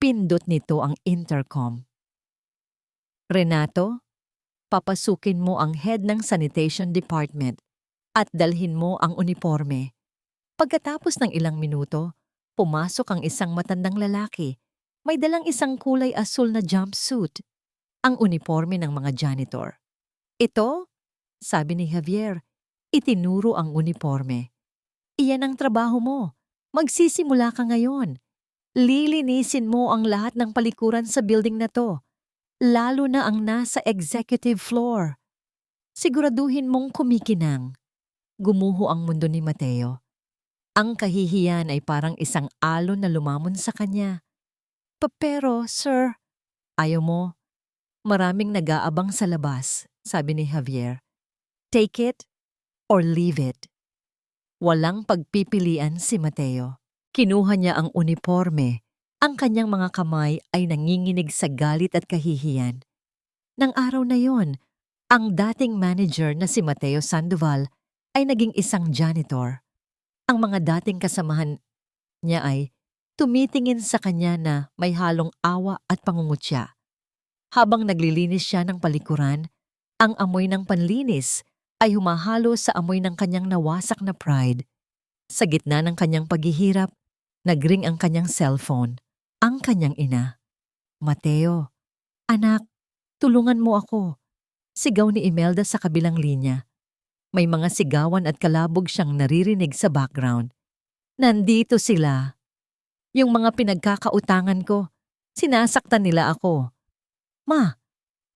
Pindot nito ang intercom. Renato, papasukin mo ang head ng sanitation department at dalhin mo ang uniforme. Pagkatapos ng ilang minuto, pumasok ang isang matandang lalaki. May dalang isang kulay asul na jumpsuit, ang uniforme ng mga janitor. Ito, sabi ni Javier, itinuro ang uniforme. Iyan ang trabaho mo. Magsisimula ka ngayon. Lilinisin mo ang lahat ng palikuran sa building na to, lalo na ang nasa executive floor. Siguraduhin mong kumikinang. Gumuho ang mundo ni Mateo. Ang kahihiyan ay parang isang alon na lumamon sa kanya. Pero, sir, ayaw mo. Maraming nag-aabang sa labas, sabi ni Javier. Take it or leave it. Walang pagpipilian si Mateo. Kinuha niya ang uniforme. Ang kanyang mga kamay ay nanginginig sa galit at kahihiyan. Nang araw na yon, ang dating manager na si Mateo Sandoval ay naging isang janitor. Ang mga dating kasamahan niya ay tumitingin sa kanya na may halong awa at pangungutya. Habang naglilinis siya ng palikuran, ang amoy ng panlinis ay humahalo sa amoy ng kanyang nawasak na pride. Sa gitna ng kanyang paghihirap, nagring ang kanyang cellphone, ang kanyang ina. Mateo, anak, tulungan mo ako. Sigaw ni Imelda sa kabilang linya. May mga sigawan at kalabog siyang naririnig sa background. Nandito sila. Yung mga pinagkakautangan ko, sinasaktan nila ako. Ma,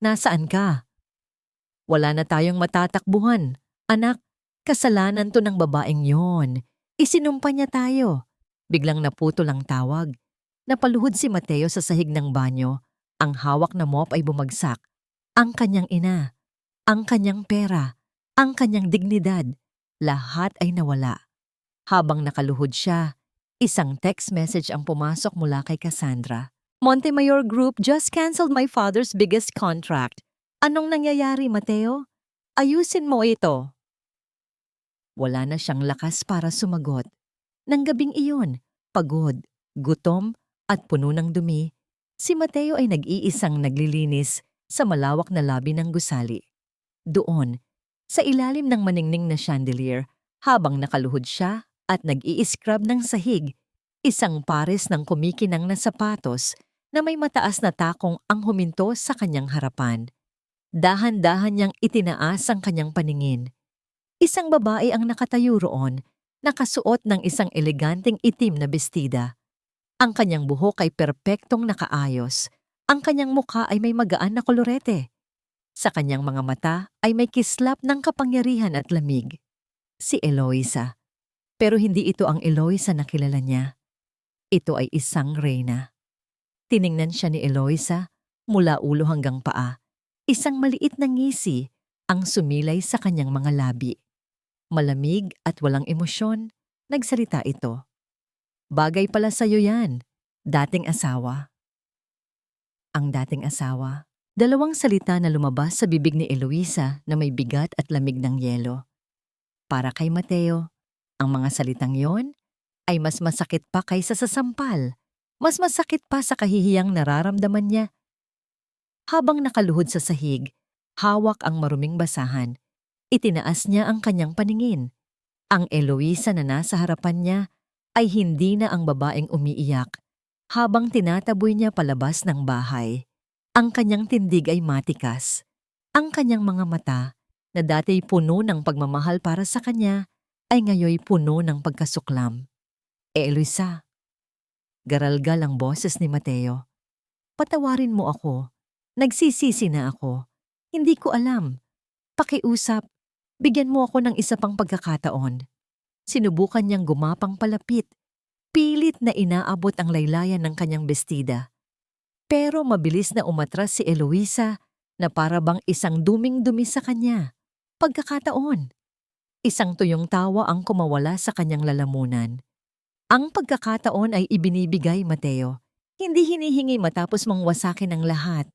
nasaan ka? Wala na tayong matatakbuhan. Anak, kasalanan to ng babaeng yon. Isinumpa niya tayo. Biglang naputol ang tawag. Napaluhod si Mateo sa sahig ng banyo. Ang hawak na mop ay bumagsak. Ang kanyang ina, ang kanyang pera, ang kanyang dignidad, lahat ay nawala. Habang nakaluhod siya, isang text message ang pumasok mula kay Cassandra. Montemayor Group just canceled my father's biggest contract. Anong nangyayari, Mateo? Ayusin mo ito. Wala na siyang lakas para sumagot. Nang gabing iyon, pagod, gutom at puno ng dumi, si Mateo ay nag-iisang naglilinis sa malawak na labi ng gusali. Doon, sa ilalim ng maningning na chandelier, habang nakaluhod siya at nag-i-scrub ng sahig, isang pares ng kumikinang na sapatos na may mataas na takong ang huminto sa kanyang harapan. Dahan-dahan niyang itinaas ang kanyang paningin. Isang babae ang nakatayo roon, nakasuot ng isang eleganteng itim na bestida. Ang kanyang buhok ay perpektong nakaayos. Ang kanyang mukha ay may magaan na kolorete. Sa kanyang mga mata ay may kislap ng kapangyarihan at lamig. Si Eloisa. Pero hindi ito ang Eloisa na kilala niya. Ito ay isang reyna. Tiningnan siya ni Eloisa mula ulo hanggang paa. Isang maliit na ngisi ang sumilay sa kanyang mga labi. Malamig at walang emosyon, nagsalita ito. Bagay pala sa'yo yan, dating asawa. Ang dating asawa. Dalawang salita na lumabas sa bibig ni Eloisa na may bigat at lamig ng yelo. Para kay Mateo, ang mga salitang yon ay mas masakit pa kaysa sa sampal. Mas masakit pa sa kahihiyang nararamdaman niya. Habang nakaluhod sa sahig, hawak ang maruming basahan. Itinaas niya ang kanyang paningin. Ang Eloisa na nasa harapan niya ay hindi na ang babaeng umiiyak habang tinataboy niya palabas ng bahay. Ang kanyang tindig ay matikas. Ang kanyang mga mata, na dati puno ng pagmamahal para sa kanya, ay ngayoy puno ng pagkasuklam. Eloisa. Garalgal ang boses ni Mateo. Patawarin mo ako. Nagsisisi na ako. Hindi ko alam. Pakiusap. Bigyan mo ako ng isa pang pagkakataon. Sinubukan niyang gumapang palapit. Pilit na inaabot ang laylayan ng kanyang bestida. Pero mabilis na umatras si Eloisa na para bang isang duming-dumi sa kanya. Pagkakataon. Isang tuyong tawa ang kumawala sa kanyang lalamunan. Ang pagkakataon ay ibinibigay, Mateo. Hindi hinihingi matapos mong wasakin ang lahat.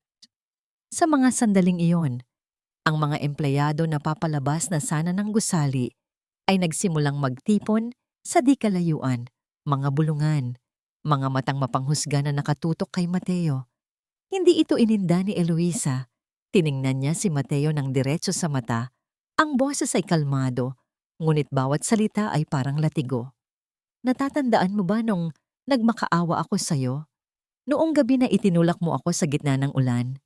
Sa mga sandaling iyon, ang mga empleyado na papalabas na sana ng gusali ay nagsimulang magtipon sa di kalayuan mga bulungan, mga matang mapanghusga na nakatutok kay Mateo. Hindi ito ininda ni Eloisa. Tiningnan niya si Mateo ng diretso sa mata. Ang boses ay kalmado, ngunit bawat salita ay parang latigo. Natatandaan mo ba nung nagmakaawa ako sa'yo? Noong gabi na itinulak mo ako sa gitna ng ulan?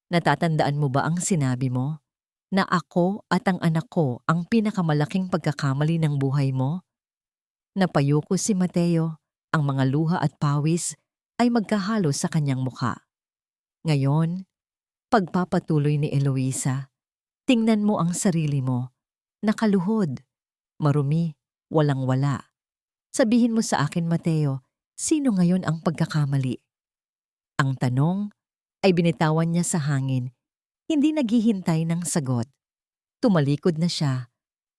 Natatandaan mo ba ang sinabi mo? Na ako at ang anak ko ang pinakamalaking pagkakamali ng buhay mo? Napayuko si Mateo, ang mga luha at pawis ay magkahalo sa kanyang mukha. Ngayon, pagpapatuloy ni Eloisa, tingnan mo ang sarili mo, nakaluhod, marumi, walang-wala. Sabihin mo sa akin, Mateo, sino ngayon ang pagkakamali? Ang tanong ay binitawan niya sa hangin, hindi naghihintay ng sagot. Tumalikod na siya,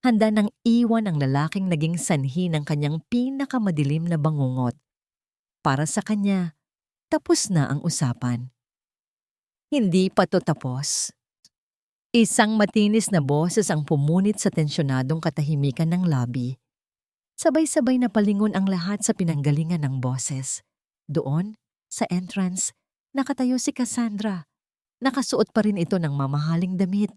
handa nang iwan ang lalaking naging sanhi ng kanyang pinakamadilim na bangungot. Para sa kanya, tapos na ang usapan. Hindi pa to tapos. Isang matinis na boses ang pumunit sa tensyonadong katahimikan ng lobby. Sabay-sabay na palingon ang lahat sa pinanggalingan ng boses. Doon, sa entrance, nakatayo si Cassandra. Nakasuot pa rin ito ng mamahaling damit.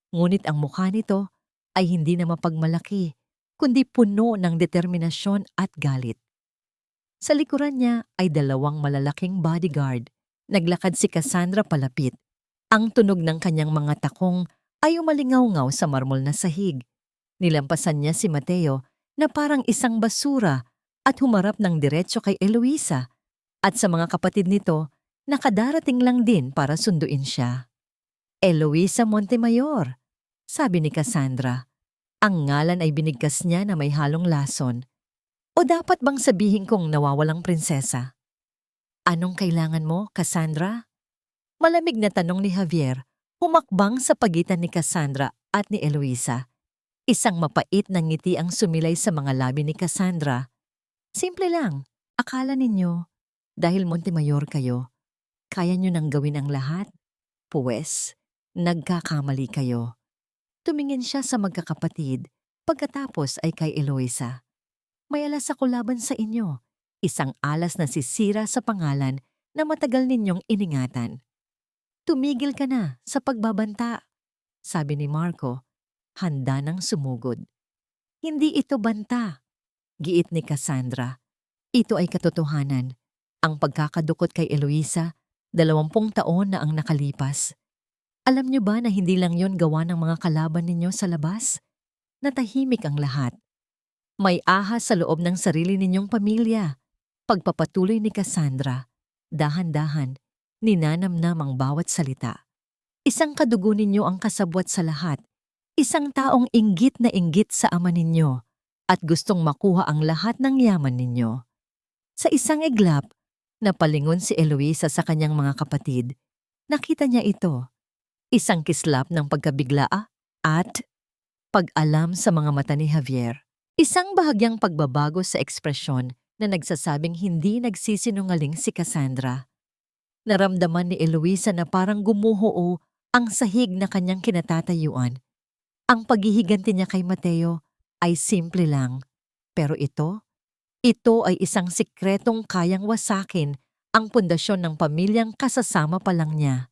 Ngunit ang mukha nito ay hindi na mapagmalaki, kundi puno ng determinasyon at galit. Sa likuran niya ay 2 malalaking bodyguard. Naglakad si Cassandra palapit. Ang tunog ng kanyang mga takong ay umalingaw-ngaw sa marmol na sahig. Nilampasan niya si Mateo na parang isang basura at humarap ng diretso kay Eloisa. At sa mga kapatid nito, nakadarating lang din para sunduin siya. Eloisa Montemayor, sabi ni Cassandra. Ang ngalan ay binigkas niya na may halong lason. O dapat bang sabihin kong nawawalang prinsesa? Anong kailangan mo, Cassandra? Malamig na tanong ni Javier, humakbang sa pagitan ni Cassandra at ni Eloisa. Isang mapait na ngiti ang sumilay sa mga labi ni Cassandra. Simple lang, akala ninyo, dahil Montemayor kayo, kaya nyo nang gawin ang lahat? Puwes, nagkakamali kayo. Tumingin siya sa magkakapatid, pagkatapos ay kay Eloisa. May alas ako laban sa inyo, isang alas na sisira sa pangalan na matagal ninyong iningatan. Tumigil ka na sa pagbabanta, sabi ni Marco, handa nang sumugod. Hindi ito banta, giit ni Cassandra. Ito ay katotohanan. Ang pagkakadukot kay Eloisa, 20 taon na ang nakalipas. Alam niyo ba na hindi lang yon gawa ng mga kalaban ninyo sa labas? Natahimik ang lahat. May ahas sa loob ng sarili ninyong pamilya. Pagpapatuloy ni Cassandra, dahan-dahan, ninanamnam ang bawat salita. Isang kadugo ninyo ang kasabwat sa lahat. Isang taong inggit na inggit sa ama ninyo at gustong makuha ang lahat ng yaman ninyo. Sa isang iglap, napalingon si Eloisa sa kanyang mga kapatid. Nakita niya ito. Isang kislap ng pagkabigla at pag-alam sa mga mata ni Javier. Isang bahagyang pagbabago sa ekspresyon na nagsasabing hindi nagsisinungaling si Cassandra. Naramdaman ni Eloisa na parang gumuho ang sahig na kanyang kinatatayuan. Ang paghihiganti niya kay Mateo ay simple lang. Pero ito ay isang sikretong kayang wasakin ang pundasyon ng pamilyang kasasama pa lang niya.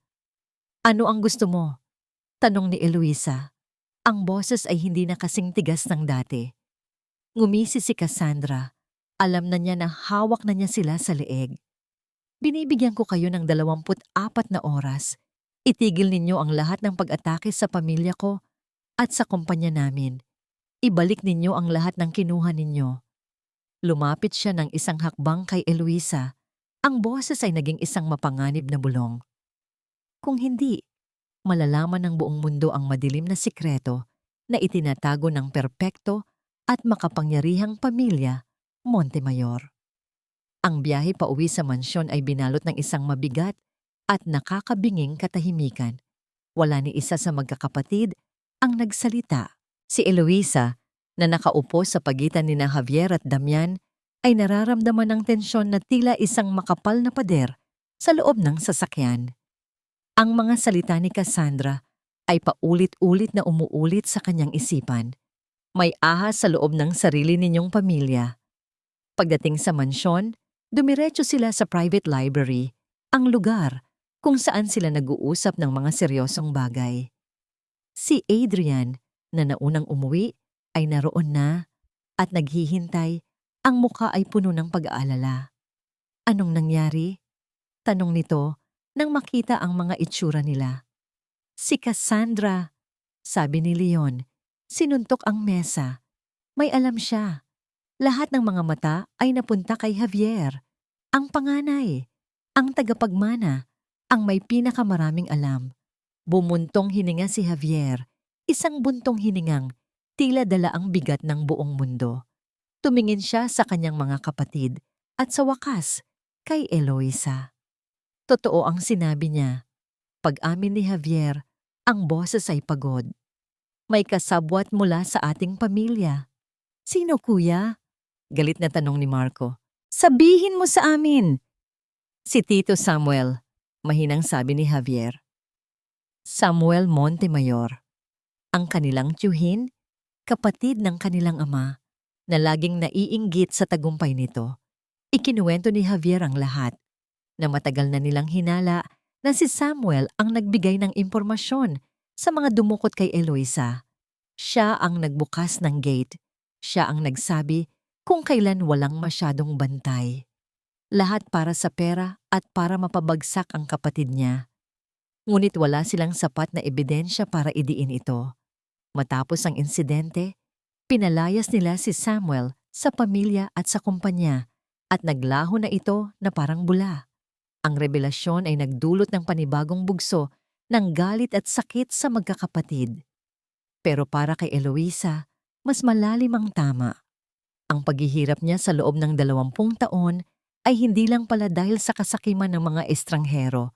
Ano ang gusto mo? Tanong ni Eloisa. Ang boses ay hindi na kasing tigas ng dati. Ngumisi si Cassandra. Alam na niya na hawak na niya sila sa leeg. Binibigyan ko kayo ng 24 na oras. Itigil ninyo ang lahat ng pag-atake sa pamilya ko at sa kumpanya namin. Ibalik ninyo ang lahat ng kinuha ninyo. Lumapit siya ng isang hakbang kay Eloisa. Ang boses ay naging isang mapanganib na bulong. Kung hindi, malalaman ng buong mundo ang madilim na sikreto na itinatago ng perpekto at makapangyarihang pamilya Montemayor. Ang biyahe pauwi sa mansyon ay binalot ng isang mabigat at nakakabinging katahimikan. Wala ni isa sa magkakapatid ang nagsalita. Si Eloisa, na nakaupo sa pagitan ni Javier at Damian, ay nararamdaman ng tensyon na tila isang makapal na pader sa loob ng sasakyan. Ang mga salita ni Cassandra ay paulit-ulit na umuulit sa kanyang isipan. May ahas sa loob ng sarili ninyong pamilya. Pagdating sa mansyon, dumiretso sila sa private library, ang lugar kung saan sila nag-uusap ng mga seryosong bagay. Si Adrian, na naunang umuwi, ay naroon na at naghihintay, ang mukha ay puno ng pag-aalala. Anong nangyari? Tanong nito nang makita ang mga itsura nila. Si Cassandra, sabi ni Leon, sinuntok ang mesa. May alam siya. Lahat ng mga mata ay napunta kay Javier, ang panganay, ang tagapagmana, ang may pinakamaraming alam. Bumuntong hininga si Javier, isang buntong hiningang tila dala ang bigat ng buong mundo. Tumingin siya sa kanyang mga kapatid at sa wakas kay Eloisa. Totoo ang sinabi niya. Pag-amin ni Javier, ang boses ay pagod. May kasabwat mula sa ating pamilya. Sino, kuya? Galit na tanong ni Marco. Sabihin mo sa amin! Si Tito Samuel, mahinang sabi ni Javier. Samuel Montemayor, ang kanilang tiyuhin, kapatid ng kanilang ama, na laging naiinggit sa tagumpay nito. Ikinuwento ni Javier ang lahat, na matagal na nilang hinala na si Samuel ang nagbigay ng impormasyon sa mga dumukot kay Eloisa. Siya ang nagbukas ng gate. Siya ang nagsabi kung kailan walang masyadong bantay. Lahat para sa pera at para mapabagsak ang kapatid niya. Ngunit wala silang sapat na ebidensya para idiin ito. Matapos ang insidente, pinalayas nila si Samuel sa pamilya at sa kumpanya at naglaho na ito na parang bula. Ang revelasyon ay nagdulot ng panibagong bugso ng galit at sakit sa magkakapatid. Pero para kay Eloisa, mas malalim ang tama. Ang paghihirap niya sa loob ng 20 taon ay hindi lang pala dahil sa kasakiman ng mga estranghero,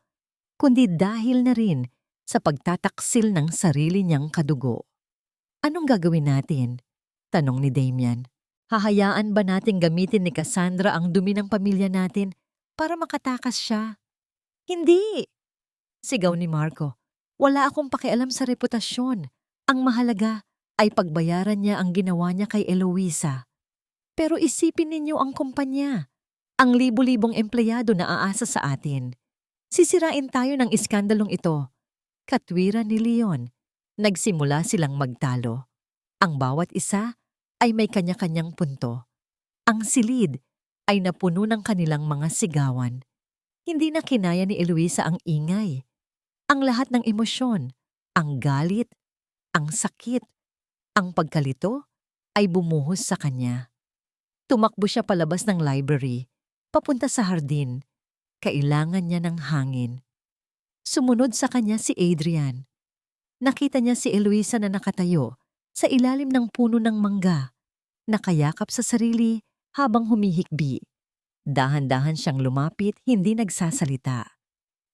kundi dahil na rin sa pagtataksil ng sarili niyang kadugo. Anong gagawin natin? Tanong ni Damian. Hahayaan ba nating gamitin ni Cassandra ang dumi ng pamilya natin para makatakas siya? Hindi! Sigaw ni Marco. Wala akong pakialam sa reputasyon. Ang mahalaga ay pagbayaran niya ang ginawa niya kay Eloisa. Pero isipin ninyo ang kumpanya. Ang libu-libong empleyado na aasa sa atin. Sisirain tayo ng iskandalong ito. Katwiran ni Leon. Nagsimula silang magtalo. Ang bawat isa ay may kanya-kanyang punto. Ang silid ay napuno ng kanilang mga sigawan. Hindi na kinaya ni Eloisa ang ingay. Ang lahat ng emosyon, ang galit, ang sakit, ang pagkalito ay bumuhos sa kanya. Tumakbo siya palabas ng library, papunta sa hardin. Kailangan niya ng hangin. Sumunod sa kanya si Adrian. Nakita niya si Eloisa na nakatayo sa ilalim ng puno ng mangga, nakayakap sa sarili habang humihikbi. Dahan-dahan siyang lumapit, hindi nagsasalita.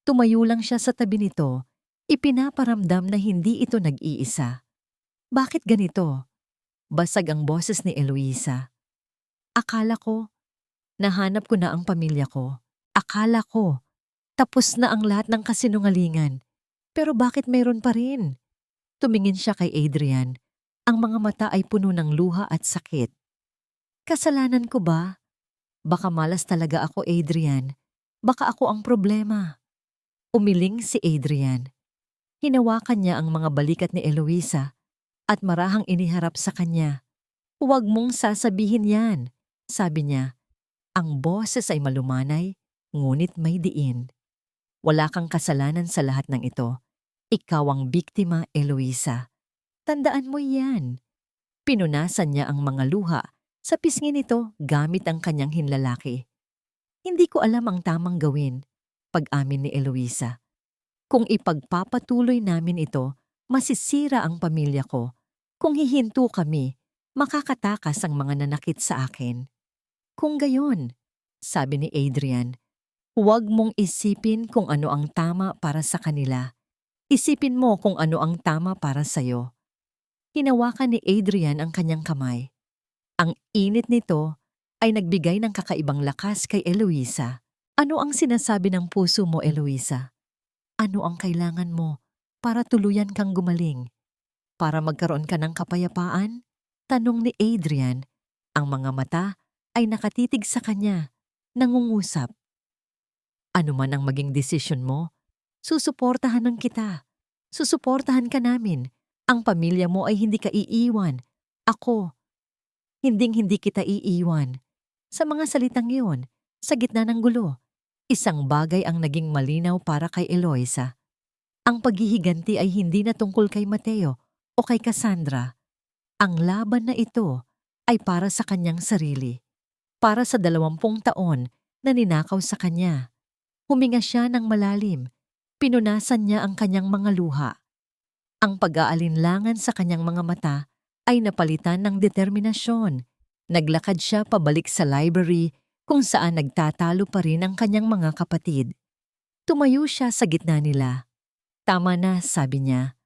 Tumayo lang siya sa tabi nito, ipinaparamdam na hindi ito nag-iisa. Bakit ganito? Basag ang boses ni Eloisa. Akala ko, nahanap ko na ang pamilya ko. Akala ko, tapos na ang lahat ng kasinungalingan. Pero bakit mayroon pa rin? Tumingin siya kay Adrian. Ang mga mata ay puno ng luha at sakit. Kasalanan ko ba? Baka malas talaga ako, Adrian. Baka ako ang problema. Umiling si Adrian. Hinawakan niya ang mga balikat ni Eloisa at marahang iniharap sa kanya. Huwag mong sasabihin yan, sabi niya. Ang boses ay malumanay, ngunit may diin. Wala kang kasalanan sa lahat ng ito. Ikaw ang biktima, Eloisa. Tandaan mo yan. Pinunasan niya ang mga luha sa pisngi nito gamit ang kanyang hinlalaki. Hindi ko alam ang tamang gawin, pag-amin ni Eloisa. Kung ipagpapatuloy namin ito, masisira ang pamilya ko. Kung hihinto kami, makakatakas ang mga nanakit sa akin. Kung gayon, sabi ni Adrian, huwag mong isipin kung ano ang tama para sa kanila. Isipin mo kung ano ang tama para sa'yo. Hinawakan ni Adrian ang kanyang kamay. Ang init nito ay nagbigay ng kakaibang lakas kay Eloisa. Ano ang sinasabi ng puso mo, Eloisa? Ano ang kailangan mo para tuluyan kang gumaling? Para magkaroon ka ng kapayapaan? Tanong ni Adrian, ang mga mata ay nakatitig sa kanya, nangungusap. Ano man ang maging desisyon mo, susuportahan ng kita. Susuportahan ka namin. Ang pamilya mo ay hindi ka iiwan. Ako, hinding-hindi kita iiwan. Sa mga salitang iyon, sa gitna ng gulo, isang bagay ang naging malinaw para kay Eloisa. Ang paghihiganti ay hindi na tungkol kay Mateo o kay Cassandra. Ang laban na ito ay para sa kanyang sarili. Para sa 20 taon na ninakaw sa kanya. Huminga siya ng malalim. Pinunasan niya ang kanyang mga luha. Ang pag-aalinlangan sa kanyang mga mata ay napalitan ng determinasyon. Naglakad siya pabalik sa library kung saan nagtatalo pa rin ang kanyang mga kapatid. Tumayo siya sa gitna nila. Tama na, sabi niya.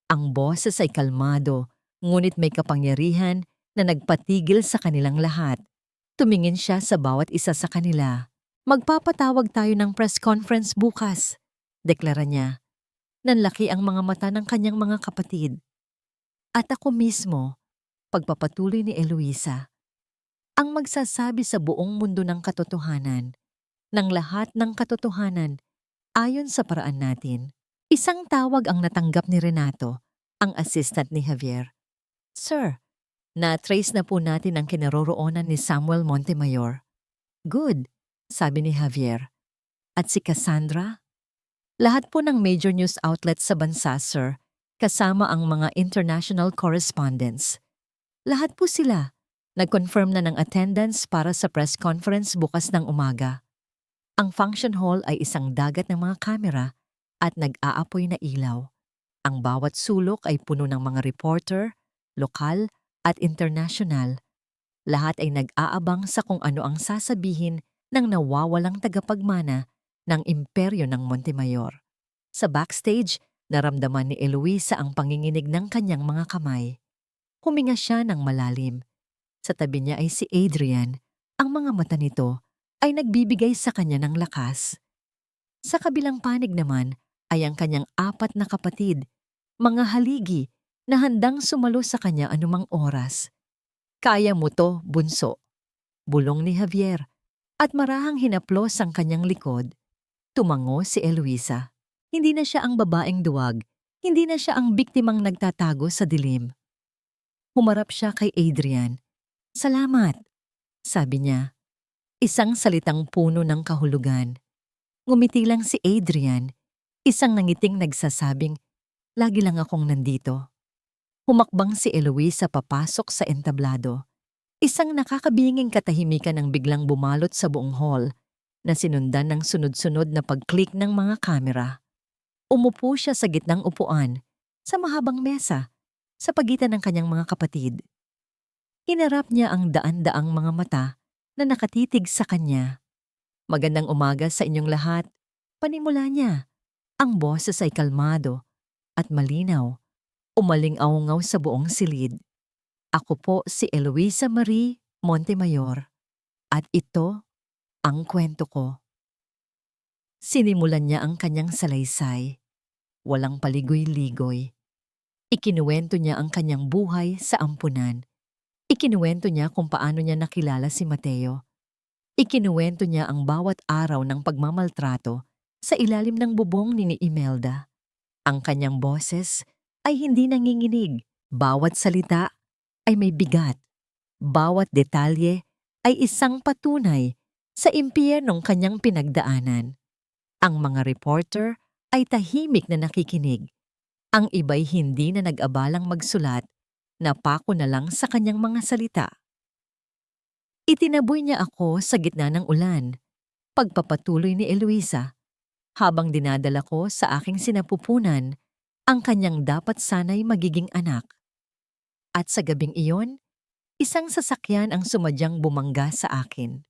Ang boses ay kalmado, ngunit may kapangyarihan na nagpatigil sa kanilang lahat. Tumingin siya sa bawat isa sa kanila. Magpapatawag tayo ng press conference bukas, deklara niya. Nanlaki ang mga mata ng kanyang mga kapatid. At ako mismo, pagpapatuloy ni Eloisa, ang magsasabi sa buong mundo ng katotohanan, ng lahat ng katotohanan, ayon sa paraan natin. Isang tawag ang natanggap ni Renato, ang assistant ni Javier. Sir, na-trace na po natin ang kinaroroonan ni Samuel Montemayor. Good, sabi ni Javier. At si Cassandra? Lahat po ng major news outlets sa bansa, sir, kasama ang mga international correspondents. Lahat po sila. Nag-confirm na ng attendance para sa press conference bukas ng umaga. Ang function hall ay isang dagat ng mga kamera at nag-aapoy na ilaw. Ang bawat sulok ay puno ng mga reporter, lokal at international. Lahat ay nag-aabang sa kung ano ang sasabihin ng nawawalang tagapagmana ng imperyo ng Montemayor. Sa backstage, naramdaman ni Eloisa ang panginginig ng kanyang mga kamay. Huminga siya ng malalim. Sa tabi niya ay si Adrian. Ang mga mata nito ay nagbibigay sa kanya ng lakas. Sa kabilang panig naman ay ang kanyang 4 na kapatid, mga haligi na handang sumalo sa kanya anumang oras. Kaya mo to, bunso, bulong ni Javier, at marahang hinaplos ang kanyang likod. Tumango si Eloisa. Hindi na siya ang babaeng duwag, hindi na siya ang biktimang nagtatago sa dilim. Humarap siya kay Adrian. Salamat, sabi niya. Isang salitang puno ng kahulugan. Ngumiti lang si Adrian, isang nangiting nagsasabing, lagi lang akong nandito. Humakbang si Eloisa papasok sa entablado. Isang nakakabinging katahimikan ang biglang bumalot sa buong hall na sinundan ng sunod-sunod na pag-click ng mga kamera. Umupo siya sa gitnang upuan, sa mahabang mesa, sa pagitan ng kanyang mga kapatid. Hinarap niya ang daan-daang mga mata na nakatitig sa kanya. Magandang umaga sa inyong lahat. Panimula niya. Ang boses ay kalmado at malinaw, umaling-aungaw sa buong silid. Ako po si Eloisa Marie Montemayor at ito ang kwento ko. Sinimulan niya ang kanyang salaysay. Walang paligoy-ligoy. Ikinuwento niya ang kanyang buhay sa ampunan. Ikinuwento niya kung paano niya nakilala si Mateo. Ikinuwento niya ang bawat araw ng pagmamaltrato sa ilalim ng bubong ni Imelda. Ang kanyang boses ay hindi nanginginig. Bawat salita ay may bigat. Bawat detalye ay isang patunay sa impyernong kanyang pinagdaanan. Ang mga reporter ay tahimik na nakikinig. Ang iba'y hindi na nag-abalang magsulat, napako na lang sa kanyang mga salita. Itinaboy niya ako sa gitna ng ulan, pagpapatuloy ni Eloisa, habang dinadala ko sa aking sinapupunan ang kanyang dapat sanay magiging anak. At sa gabing iyon, isang sasakyan ang sumadyang bumangga sa akin.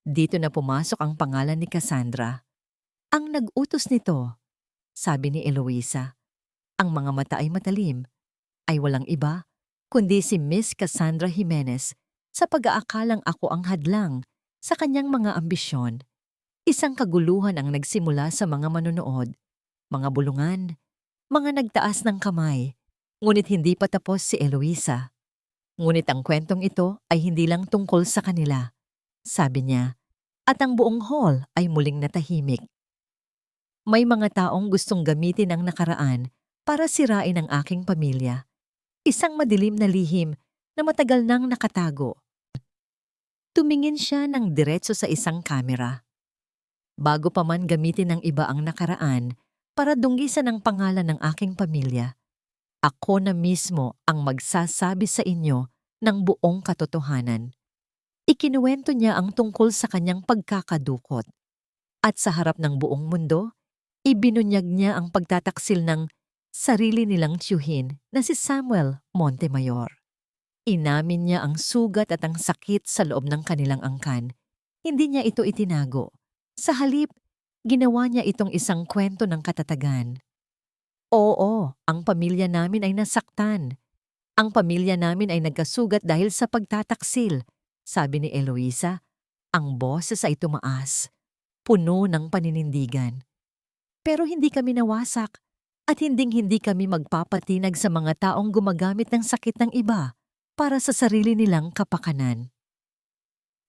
Dito na pumasok ang pangalan ni Cassandra. Ang nag-utos nito, sabi ni Eloisa. Ang mga mata ay matalim, ay walang iba, kundi si Miss Cassandra Jimenez sa pag-aakalang ako ang hadlang sa kanyang mga ambisyon. Isang kaguluhan ang nagsimula sa mga manonood, mga bulungan, mga nagtaas ng kamay, ngunit hindi pa tapos si Eloisa. Ngunit ang kwentong ito ay hindi lang tungkol sa kanila, sabi niya, at ang buong hall ay muling natahimik. May mga taong gustong gamitin ang nakaraan para sirain ang aking pamilya. Isang madilim na lihim na matagal nang nakatago. Tumingin siya ng diretso sa isang kamera. Bago pa man gamitin ng iba ang nakaraan para dunggisan ang pangalan ng aking pamilya, ako na mismo ang magsasabi sa inyo ng buong katotohanan. Ikinuwento niya ang tungkol sa kanyang pagkakadukot. At sa harap ng buong mundo, ibinunyag niya ang pagtataksil ng sarili nilang tiyuhin na si Samuel Montemayor. Inamin niya ang sugat at ang sakit sa loob ng kanilang angkan. Hindi niya ito itinago. Sa halip, ginawa niya itong isang kwento ng katatagan. Oo, ang pamilya namin ay nasaktan. Ang pamilya namin ay nagkasugat dahil sa pagtataksil, sabi ni Eloisa. Ang boses ay tumaas, puno ng paninindigan. Pero hindi kami nawasak at hinding-hindi kami magpapatinag sa mga taong gumagamit ng sakit ng iba para sa sarili nilang kapakanan.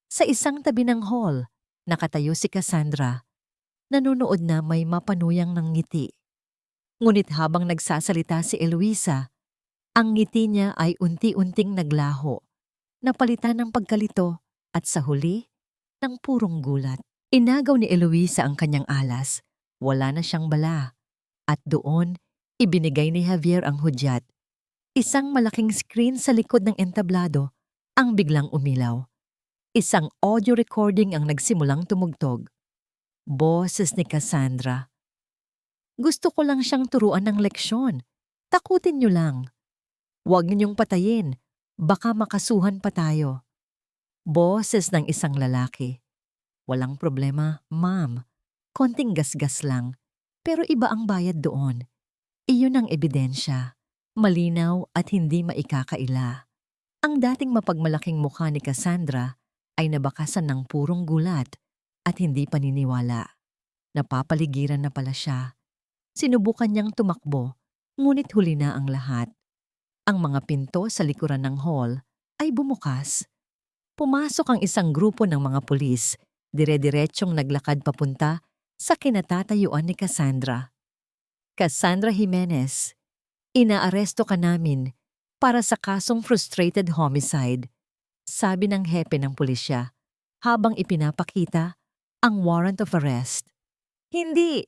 Sa isang tabi ng hall, nakatayo si Cassandra. Nanonood na may mapanuyang ng ngiti. Ngunit habang nagsasalita si Eloisa, ang ngiti niya ay unti-unting naglaho, napalitan ng pagkalito at sa huli, ng purong gulat. Inagaw ni Eloisa ang kanyang alas. Wala na siyang bala. At doon, ibinigay ni Javier ang hudyat. Isang malaking screen sa likod ng entablado ang biglang umilaw. Isang audio recording ang nagsimulang tumugtog. Boses ni Cassandra. Gusto ko lang siyang turuan ng leksyon. Takutin niyo lang. Huwag niyong patayin. Baka makasuhan pa tayo. Boses ng isang lalaki. Walang problema, ma'am. Konting gasgas lang. Pero iba ang bayad doon. Iyon ang ebidensya. Malinaw at hindi maikakaila. Ang dating mapagmalaking mukha ni Cassandra ay nabakasan ng purong gulat at hindi paniniwala. Napapaligiran na pala siya. Sinubukan niyang tumakbo, ngunit huli na ang lahat. Ang mga pinto sa likuran ng hall ay bumukas. Pumasok ang isang grupo ng mga pulis, dire-diretsyong naglakad papunta sa kinatatayuan ni Cassandra. Cassandra Jimenez, inaaresto ka namin para sa kasong frustrated homicide, sabi ng hepe ng pulisya habang ipinapakita ang warrant of arrest. Hindi!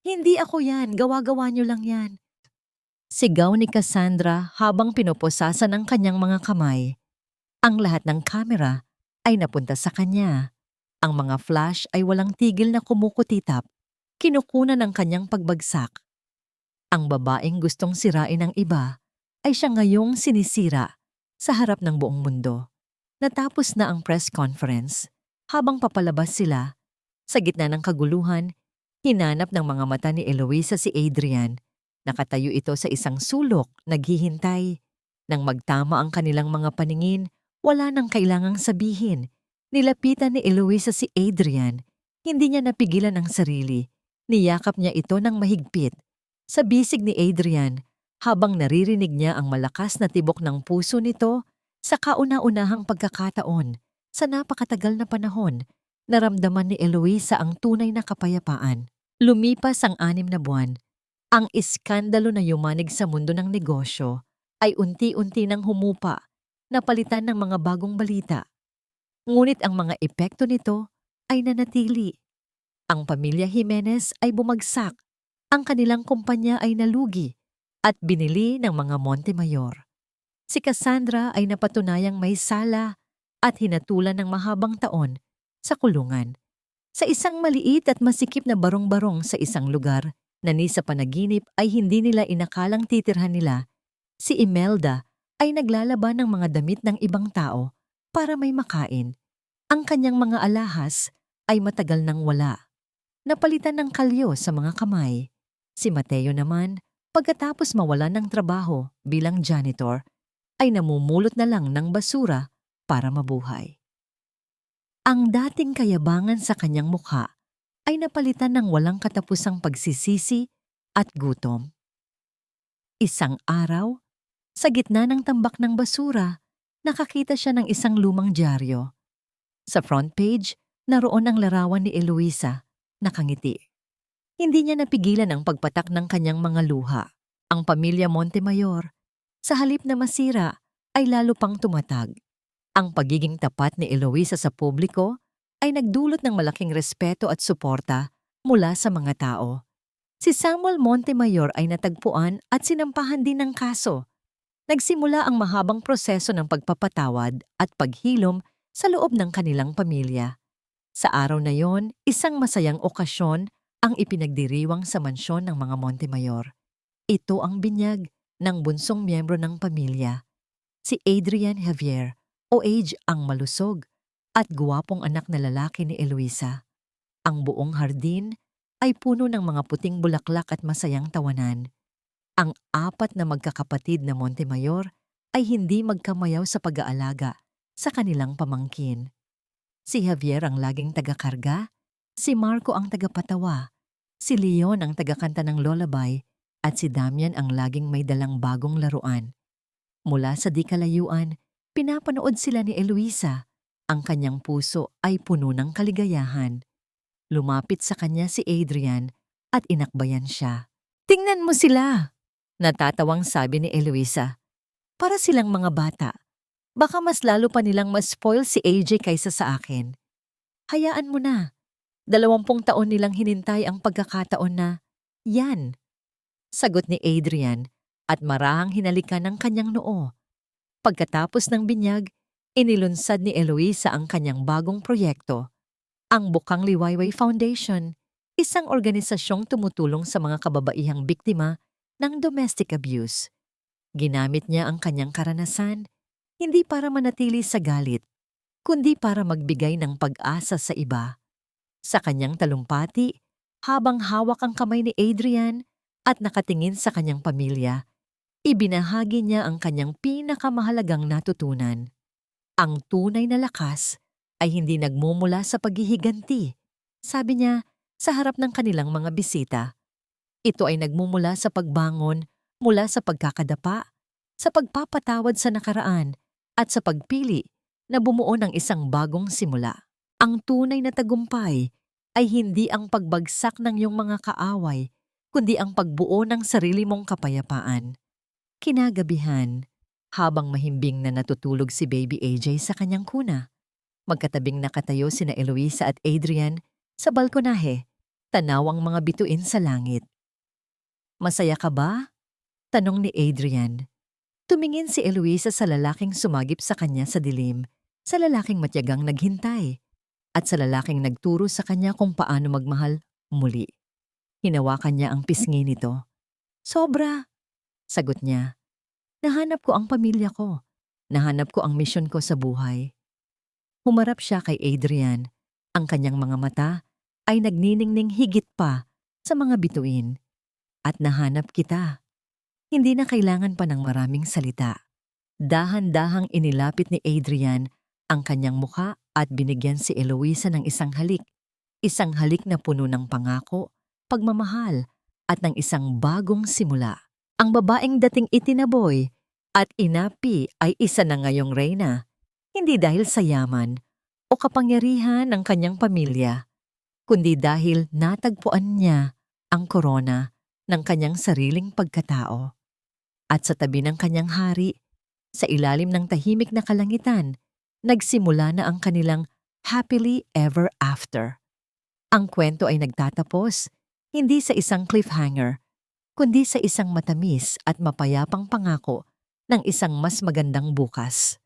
Hindi ako yan. Gawa-gawa niyo lang yan. Sigaw ni Cassandra habang pinoposasan ang kanyang mga kamay. Ang lahat ng kamera ay napunta sa kanya. Ang mga flash ay walang tigil na kumukutitap, kinukunan ng kanyang pagbagsak. Ang babaeng gustong sirain ng iba ay siya ngayong sinisira sa harap ng buong mundo. Natapos na ang press conference. Habang papalabas sila, sa gitna ng kaguluhan, hinanap ng mga mata ni Eloisa si Adrian. Nakatayo ito sa isang sulok, naghihintay. Nang magtama ang kanilang mga paningin, wala nang kailangang sabihin. Nilapitan ni Eloisa si Adrian. Hindi niya napigilan ang sarili. Niyakap niya ito ng mahigpit. Sa bisig ni Adrian, habang naririnig niya ang malakas na tibok ng puso nito sa kauna-unahang pagkakataon sa napakatagal na panahon, naramdaman ni Eloisa ang tunay na kapayapaan. Lumipas ang 6 na buwan. Ang iskandalo na yumanig sa mundo ng negosyo ay unti-unti nang humupa, napalitan ng mga bagong balita. Ngunit ang mga epekto nito ay nanatili. Ang pamilya Jimenez ay bumagsak. Ang kanilang kumpanya ay nalugi at binili ng mga Montemayor. Si Cassandra ay napatunayang may sala at hinatulan ng mahabang taon sa kulungan. Sa isang maliit at masikip na barong-barong sa isang lugar na ni sa panaginip ay hindi nila inakalang titirhan nila, si Imelda ay naglalaban ng mga damit ng ibang tao para may makain. Ang kanyang mga alahas ay matagal nang wala. Napalitan ng kalyo sa mga kamay. Si Mateo naman, pagkatapos mawalan ng trabaho bilang janitor, ay namumulot na lang ng basura para mabuhay. Ang dating kayabangan sa kanyang mukha ay napalitan ng walang katapusang pagsisisi at gutom. Isang araw, sa gitna ng tambak ng basura, nakakita siya ng isang lumang dyaryo. Sa front page, naroon ang larawan ni Eloisa, nakangiti. Hindi niya napigilan ang pagpatak ng kanyang mga luha. Ang pamilya Montemayor, sa halip na masira, ay lalo pang tumatag. Ang pagiging tapat ni Eloisa sa publiko ay nagdulot ng malaking respeto at suporta mula sa mga tao. Si Samuel Montemayor ay natagpuan at sinampahan din ng kaso. Nagsimula ang mahabang proseso ng pagpapatawad at paghilom sa loob ng kanilang pamilya. Sa araw na yon, isang masayang okasyon ang ipinagdiriwang sa mansyon ng mga Montemayor. Ito ang binyag ng bunsong miyembro ng pamilya, si Adrian Javier o Age ang malusog at guwapong anak na lalaki ni Eloisa. Ang buong hardin ay puno ng mga puting bulaklak at masayang tawanan. Ang apat na magkakapatid na Montemayor ay hindi magkamayaw sa pag-aalaga sa kanilang pamangkin. Si Javier ang laging tagakarga, si Marco ang tagapatawa, si Leon ang tagakanta ng lullaby, at si Damian ang laging may dalang bagong laruan. Mula sa di kalayuan, pinapanood sila ni Eloisa. Ang kanyang puso ay puno ng kaligayahan. Lumapit sa kanya si Adrian at inakbayan siya. "Tingnan mo sila!" Natatawang sabi ni Eloisa. "Para silang mga bata. Baka mas lalo pa nilang ma-spoil si AJ kaysa sa akin. Hayaan mo na. 20 taon nilang hinintay ang pagkakataon na, yan." Sagot ni Adrian at marahang hinalikan ng kanyang noo. Pagkatapos ng binyag, inilunsad ni Eloisa ang kanyang bagong proyekto, ang Bukang Liwayway Foundation, isang organisasyong tumutulong sa mga kababaihang biktima ng domestic abuse. Ginamit niya ang kanyang karanasan, hindi para manatili sa galit, kundi para magbigay ng pag-asa sa iba. Sa kanyang talumpati, habang hawak ang kamay ni Adrian at nakatingin sa kanyang pamilya, ibinahagi niya ang kanyang pinakamahalagang natutunan. Ang tunay na lakas ay hindi nagmumula sa paghihiganti, sabi niya sa harap ng kanilang mga bisita. Ito ay nagmumula sa pagbangon mula sa pagkakadapa, sa pagpapatawad sa nakaraan, at sa pagpili na bumuo ng isang bagong simula. Ang tunay na tagumpay ay hindi ang pagbagsak ng iyong mga kaaway, kundi ang pagbuo ng sarili mong kapayapaan. Kinagabihan, habang mahimbing na natutulog si Baby AJ sa kanyang kuna, magkatabing nakatayo sina Eloisa at Adrian sa balkonahe, tanaw ang mga bituin sa langit. "Masaya ka ba?" tanong ni Adrian. Tumingin si Eloisa sa lalaking sumagip sa kanya sa dilim, sa lalaking matyagang naghintay, at sa lalaking nagturo sa kanya kung paano magmahal muli. Hinawakan niya ang pisngi nito. "Sobra," sagot niya. "Nahanap ko ang pamilya ko. Nahanap ko ang misyon ko sa buhay." Humarap siya kay Adrian. Ang kanyang mga mata ay nagniningning higit pa sa mga bituin. "At nahanap kita." Hindi na kailangan pa ng maraming salita. Dahan-dahang inilapit ni Adrian ang kanyang muka at binigyan si Eloisa ng isang halik. Isang halik na puno ng pangako, pagmamahal, at ng isang bagong simula. Ang babaeng dating itinaboy at inapi ay isa na ngayong reyna, hindi dahil sa yaman o kapangyarihan ng kanyang pamilya, kundi dahil natagpuan niya ang korona ng kanyang sariling pagkatao. At sa tabi ng kanyang hari, sa ilalim ng tahimik na kalangitan, nagsimula na ang kanilang happily ever after. Ang kwento ay nagtatapos, hindi sa isang cliffhanger, kundi sa isang matamis at mapayapang pangako ng isang mas magandang bukas.